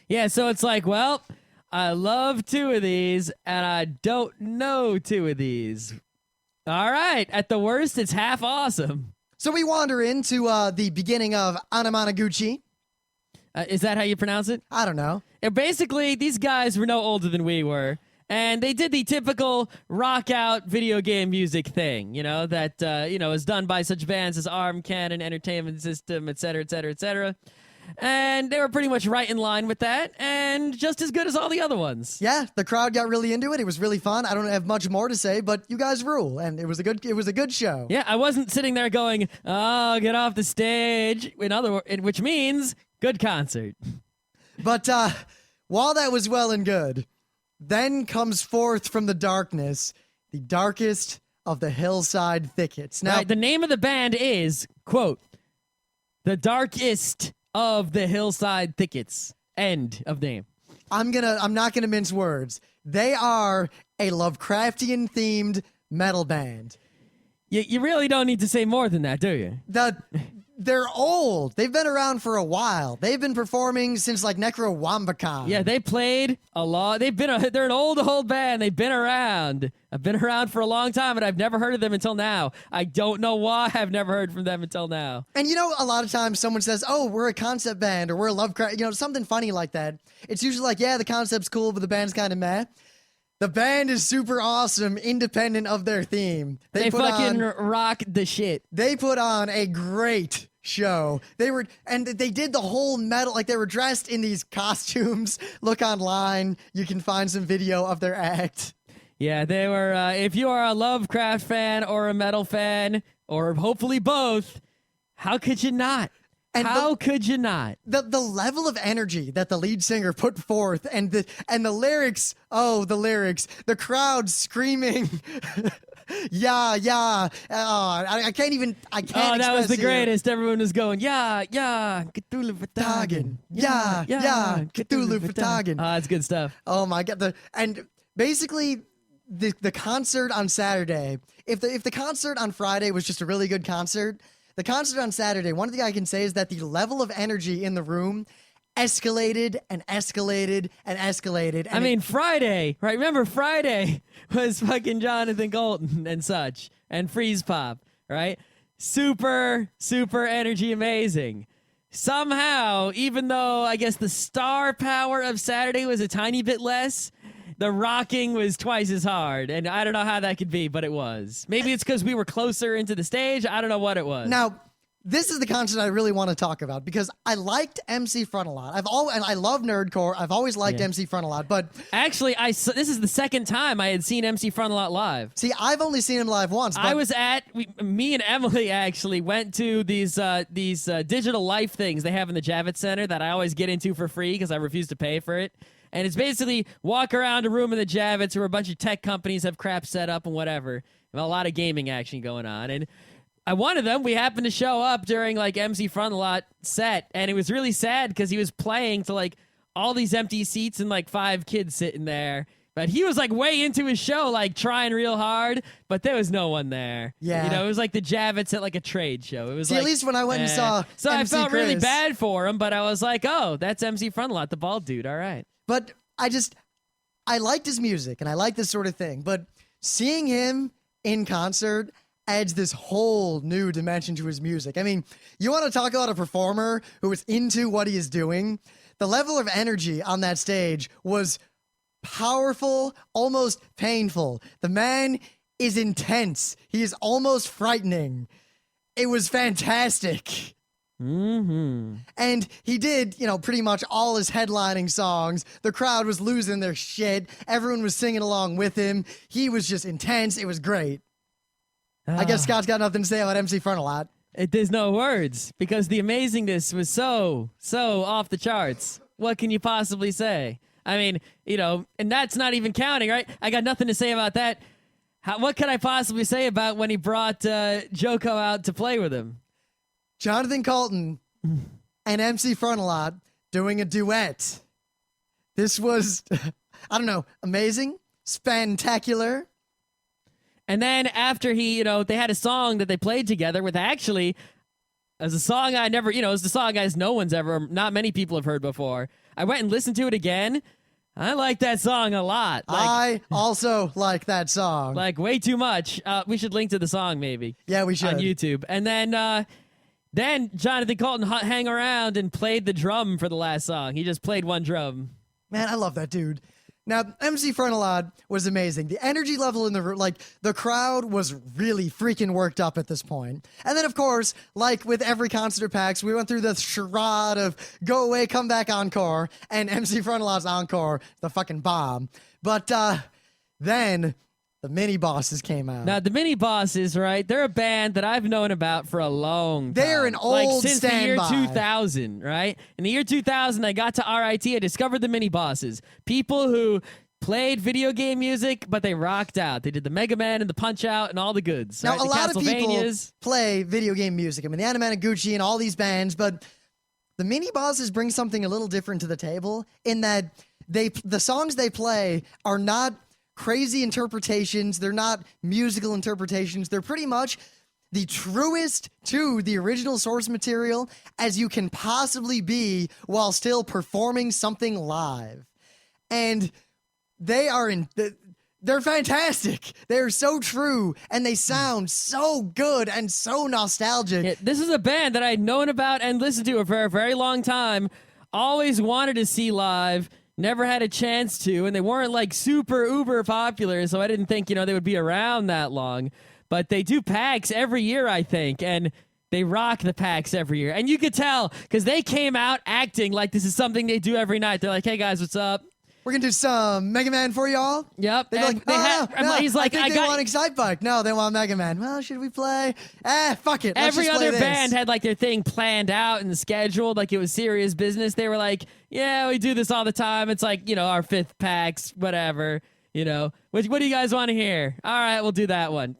Yeah, so it's like, well, I love 2 of these, and I don't know 2 of these. All right, at the worst, it's half awesome. So we wander into the beginning of Anamanaguchi. Is that how you pronounce it? I don't know. Basically, these guys were no older than we were. And they did the typical rock out video game music thing, that, is done by such bands as Arm Cannon, Entertainment System, et cetera, et cetera, et cetera. And they were pretty much right in line with that, and just as good as all the other ones. Yeah, the crowd got really into it. It was really fun. I don't have much more to say, but you guys rule, and it was a good show. Yeah, I wasn't sitting there going, "Oh, get off the stage," which means good concert. But while that was well and good, then comes forth from the darkness, the darkest of the hillside thickets. Now, right, the name of the band is, quote, "The Darkest of the Hillside Thickets." End of name. I'm not gonna mince words. They are a Lovecraftian themed metal band. You really don't need to say more than that, do you? They're old. They've been around for a while. They've been performing since like Necrowambacon. Yeah, they played a lot. They're an old band. They've been around. I've been around for a long time, and I've never heard of them until now. I don't know why I've never heard from them until now. And a lot of times someone says, "Oh, we're a concept band," or "We're a Lovecraft," something funny like that. It's usually like, "Yeah, the concept's cool, but the band's kind of meh." The band is super awesome, independent of their theme. They fucking rock the shit. They put on a great show. They did the whole metal, like they were dressed in these costumes. Look online. You can find some video of their act. Yeah, they were, if you are a Lovecraft fan or a metal fan, or hopefully both, how could you not? And how could you not? The level of energy that the lead singer put forth and the lyrics, the crowd screaming, yeah. I can't Oh, that was the greatest. Everyone was going, yeah, Cthulhu Fatagan. Yeah, Cthulhu Fatagan. That's good stuff. Oh my God. And basically the concert on Saturday, if the concert on Friday was just a really good concert, the concert on Saturday, one thing I can say is that the level of energy in the room escalated and escalated and escalated. And I mean, Friday, right? Remember, Friday was fucking Jonathan Colton and such, and Freeze Pop, right? Super, super energy amazing. Somehow, even though I guess the star power of Saturday was a tiny bit less, the rocking was twice as hard, and I don't know how that could be, but it was. Maybe it's because we were closer into the stage. I don't know what it was. Now, this is the concert I really want to talk about because I liked MC Front a lot. And I love nerdcore. I've always liked MC Front a lot, but actually, this is the second time I had seen MC Front a lot live. See, I've only seen him live once. But me and Emily actually went to these digital life things they have in the Javits Center that I always get into for free because I refuse to pay for it. And it's basically walk around a room in the Javits where a bunch of tech companies have crap set up and whatever. And a lot of gaming action going on. And one of them, we happened to show up during like MC Front a Lot set. And it was really sad because he was playing to like all these empty seats and like 5 kids sitting there. But he was like way into his show, like trying real hard, but there was no one there. Yeah. You know, it was like the Javits at like a trade show. It was at least when I went and saw So MC I felt Chris, really bad for him, but I was like, oh, that's MC Front a Lot, the bald dude. All right. But I liked his music and I like this sort of thing. But seeing him in concert adds this whole new dimension to his music. I mean, you want to talk about a performer who is into what he is doing? The level of energy on that stage was powerful, almost painful. The man is intense. He is almost frightening. It was fantastic. Mm-hmm. And he did, pretty much all his headlining songs. The crowd was losing their shit. Everyone was singing along with him. He was just intense. It was great. I guess Scott's got nothing to say about MC Front a Lot. There's no words because the amazingness was so off the charts. What can you possibly say? I mean, and that's not even counting, right? I got nothing to say about that. What can I possibly say about when he brought Joko out to play with him? Jonathan Colton and MC Front a Lot doing a duet. This was, I don't know, amazing, spectacular. And then after they had a song that they played together with actually, as a song I never, it's the song not many people have heard before. I went and listened to it again. I like that song a lot. I also like that song. Like way too much. We should link to the song maybe. Yeah, we should. On YouTube. And then Jonathan Colton hang around and played the drum for the last song. He just played one drum. Man, I love that dude. Now, MC Front a Lot was amazing. The energy level in the room, the crowd was really freaking worked up at this point. And then, of course, like with every concert at PAX, we went through the charade of go away, come back encore, and MC Front a Lot's encore, the fucking bomb. But then the Mini Bosses came out. Now, the Mini Bosses, right? They're a band that I've known about for a long time. They're an old since standby. the year 2000, right? In the year 2000, I got to RIT. I discovered the Mini Bosses. People who played video game music, but they rocked out. They did the Mega Man and the Punch Out and all the goods. Now, right? a The lot of people Castlevanias. play video game music. I mean, the Anamanaguchi and all these bands, but the Mini Bosses bring something a little different to the table in that the songs they play are not crazy interpretations. They're not musical interpretations. They're pretty much the truest to the original source material as you can possibly be while still performing something live. And they're fantastic. They're so true and they sound so good and so nostalgic. Yeah, this is a band that I'd known about and listened to for a very long time. Always wanted to see live. Never had a chance to, and they weren't like super uber popular, so I didn't think, they would be around that long. But they do PAX every year, I think, and they rock the PAX every year. And you could tell, because they came out acting like this is something they do every night. They're like, hey guys, what's up? We're going to do some Mega Man for y'all. Yep. They're like, he's like, I think they want Excite Bike. No, they want Mega Man. Well, should we play? Fuck it. Let's every just play other this. band had like their thing planned out and scheduled, like it was serious business. They were like, yeah, we do this all the time. It's like, our 5th PAX, whatever. What do you guys want to hear? All right, we'll do that one.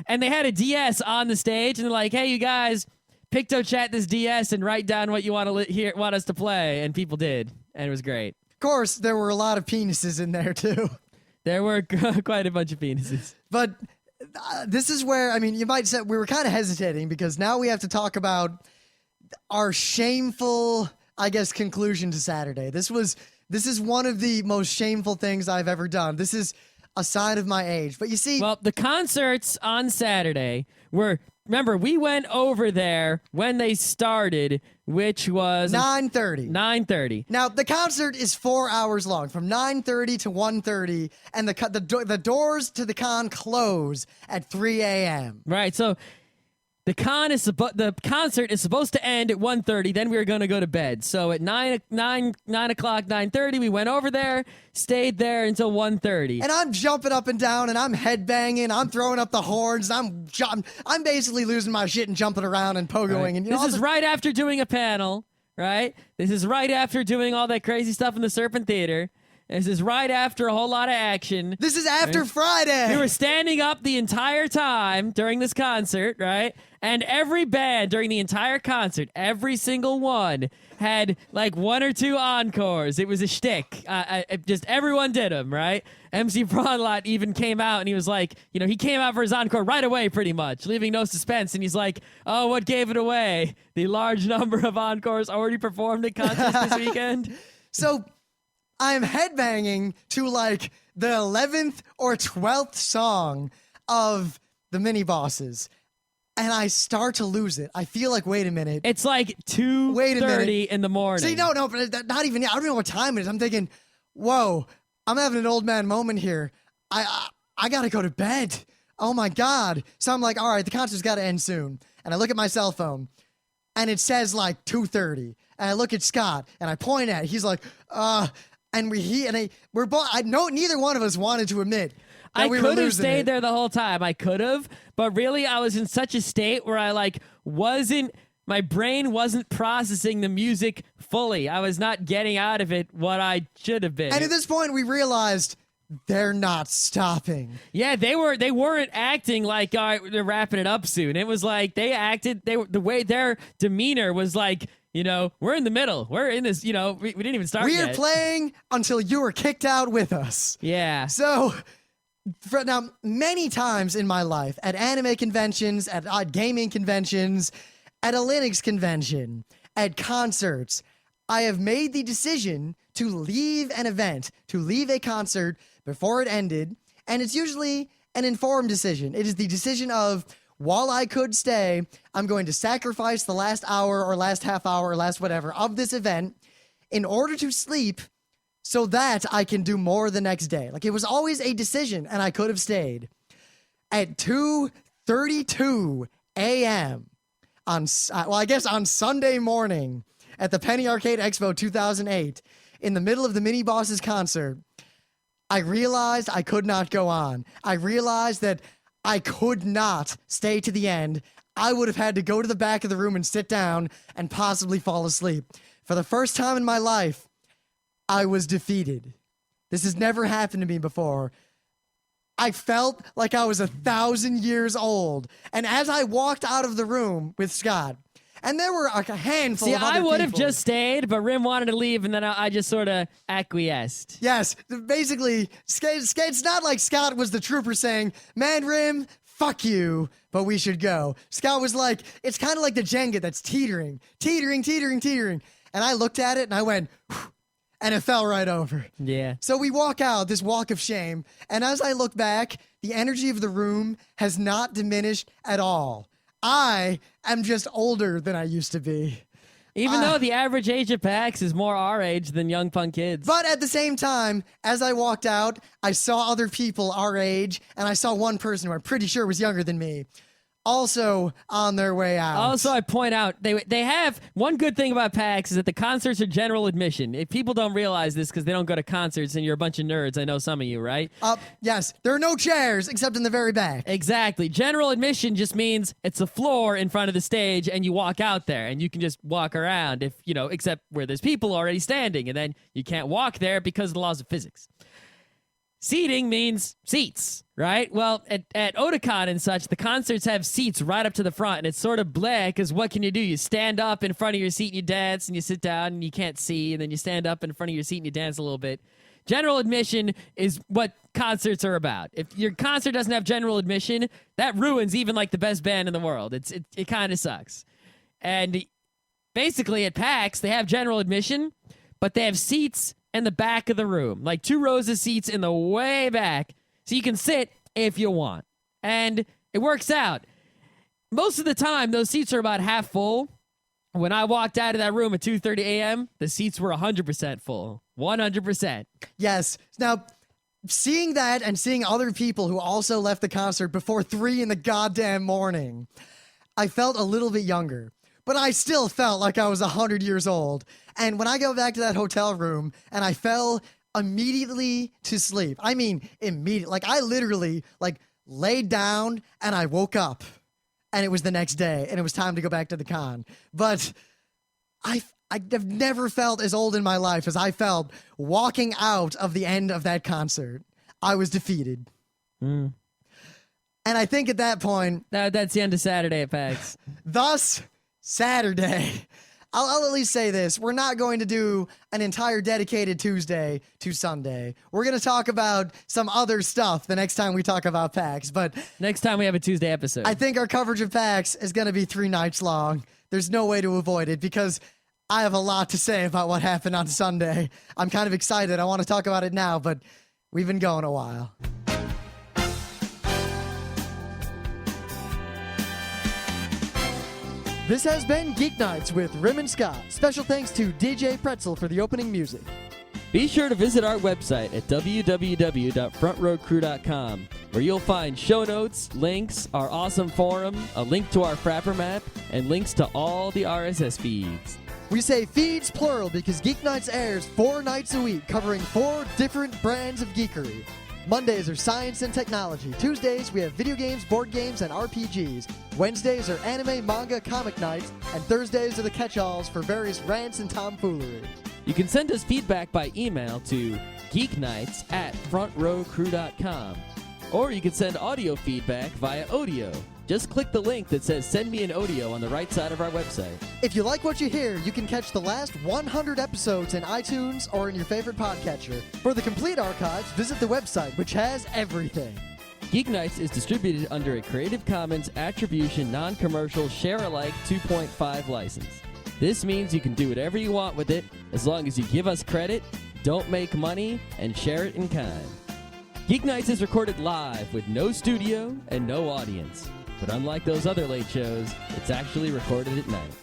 And they had a DS on the stage, and they're like, hey, you guys, PictoChat this DS and write down what you want us to play. And people did, and it was great. Of course, there were a lot of penises in there, too. There were quite a bunch of penises. But this is where, you might say we were kind of hesitating because now we have to talk about our shameful, I guess, conclusion to Saturday. This is one of the most shameful things I've ever done. This is a sign of my age. But you see... Well, the concerts on Saturday were... Remember, we went over there when they started, which was... 9:30. 9:30. Now, the concert is 4 hours long, from 9:30 to 1:30, and the doors to the con close at 3 a.m. Right, so... The concert is supposed to end at 1:30. Then we were going to go to bed. So at 9 o'clock, 9:30, we went over there, stayed there until 1:30. And I'm jumping up and down, and I'm headbanging. I'm throwing up the horns. I'm basically losing my shit and jumping around and pogoing. Right. And this is right after doing a panel, right? This is right after doing all that crazy stuff in the Serpent Theater. This is right after a whole lot of action. This is after Friday. We were standing up the entire time during this concert, right? And every band during the entire concert, every single one, had like 1 or 2 encores. It was a shtick. Just everyone did them, right? MC Bronlot even came out and he was like, he came out for his encore right away pretty much, leaving no suspense. And he's like, oh, what gave it away? The large number of encores already performed at concerts this weekend. So... I'm headbanging to like the 11th or 12th song of the mini bosses, and I start to lose it. I feel like, wait a minute. It's like 2:30 in the morning. See, no, but not even. I don't know what time it is. I'm thinking, whoa, I'm having an old man moment here. I gotta go to bed. Oh my god. So I'm like, all right, the concert's gotta end soon. And I look at my cell phone, and it says like 2:30. And I look at Scott, and I point at it. He's like, and we're both. I know neither one of us wanted to admit that I we could were have stayed there the whole time. I could have, but really, I was in such a state where I my brain wasn't processing the music fully. I was not getting out of it what I should have been. And at this point, we realized they're not stopping. Yeah, they weren't acting like, all right, they're wrapping it up soon. It was like they acted. The way their demeanor was like. We're in the middle. We're in this, we didn't even start yet. We're playing until you were kicked out with us. Yeah. So, now, many times in my life, at anime conventions, at gaming conventions, at a Linux convention, at concerts, I have made the decision to leave an event, to leave a concert before it ended, and it's usually an informed decision. It is the decision of... While I could stay, I'm going to sacrifice the last hour or last half hour or last whatever of this event in order to sleep so that I can do more the next day. Like, it was always a decision, and I could have stayed. At 2:32 a.m. on Sunday morning at the Penny Arcade Expo 2008, in the middle of the Mini Bosses concert, I realized I could not go on. I realized that I could not stay to the end. I would have had to go to the back of the room and sit down and possibly fall asleep. For the first time in my life, I was defeated. This has never happened to me before. I felt like I was 1,000 years old. And as I walked out of the room with Scott, and there were like a handful of other I would have people. just stayed, but Rim wanted to leave, and then I just sort of acquiesced. Yes, basically, it's not like Scott was the trooper saying, man, Rim, fuck you, but we should go. Scott was like, it's kind of like the Jenga that's teetering. And I looked at it, and I went, whew, and it fell right over. Yeah. So we walk out, this walk of shame, and as I look back, the energy of the room has not diminished at all. I am just older than I used to be. Even though the average age of PAX is more our age than young fun kids. But at the same time, as I walked out, I saw other people our age, and I saw one person who I'm pretty sure was younger than me, also on their way out. Also, I point out, they have one good thing about PAX is that the concerts are general admission. If people don't realize this because they don't go to concerts and you're a bunch of nerds, I know some of you, right? Yes, there are no chairs except in the very back. Exactly. General admission just means it's a floor in front of the stage and you walk out there and you can just walk around except where there's people already standing, and then you can't walk there because of the laws of physics. Seating means seats, right? Well, at Otakon and such, the concerts have seats right up to the front, and it's sort of bleh, because what can you do? You stand up in front of your seat and you dance, and you sit down and you can't see, and then you stand up in front of your seat and you dance a little bit. General admission is what concerts are about. If your concert doesn't have general admission, that ruins even like the best band in the world. It kind of sucks. And basically at PAX, they have general admission, but they have seats in the back of the room, like 2 rows of seats in the way back, so you can sit if you want. And it works out. Most of the time, those seats are about half full. When I walked out of that room at 2:30 a.m., the seats were 100% full. 100%. Yes. Now, seeing that and seeing other people who also left the concert before 3 in the goddamn morning, I felt a little bit younger. But I still felt like I was 100 years old. And when I go back to that hotel room and I fell immediately to sleep, I mean immediately, like I literally laid down and I woke up and it was the next day and it was time to go back to the con. But I've never felt as old in my life as I felt walking out of the end of that concert. I was defeated. And I think at that point... That's the end of Saturday at PAX. Thus... Saturday. I'll at least say this. We're not going to do an entire dedicated Tuesday to Sunday. We're going to talk about some other stuff the next time we talk about PAX. But next time we have a Tuesday episode. I think our coverage of PAX is going to be 3 nights long. There's no way to avoid it because I have a lot to say about what happened on Sunday. I'm kind of excited. I want to talk about it now, but we've been going a while. This has been Geeknights with Rim and Scott. Special thanks to DJ Pretzel for the opening music. Be sure to visit our website at www.frontrowcrew.com, where you'll find show notes, links, our awesome forum, a link to our Frapper map, and links to all the RSS feeds. We say feeds plural because Geeknights airs 4 nights a week, covering 4 different brands of geekery. Mondays are science and technology. Tuesdays, we have video games, board games, and RPGs. Wednesdays are anime, manga, comic nights. And Thursdays are the catch-alls for various rants and tomfoolery. You can send us feedback by email to geeknights@frontrowcrew.com. Or you can send audio feedback via Audio. Just click the link that says Send Me an Audio on the right side of our website. If you like what you hear, you can catch the last 100 episodes in iTunes or in your favorite podcatcher. For the complete archives, visit the website, which has everything. Geeknights is distributed under a Creative Commons Attribution Non-Commercial Share-alike 2.5 license. This means you can do whatever you want with it as long as you give us credit, don't make money, and share it in kind. Geeknights is recorded live with no studio and no audience. But unlike those other late shows, it's actually recorded at night.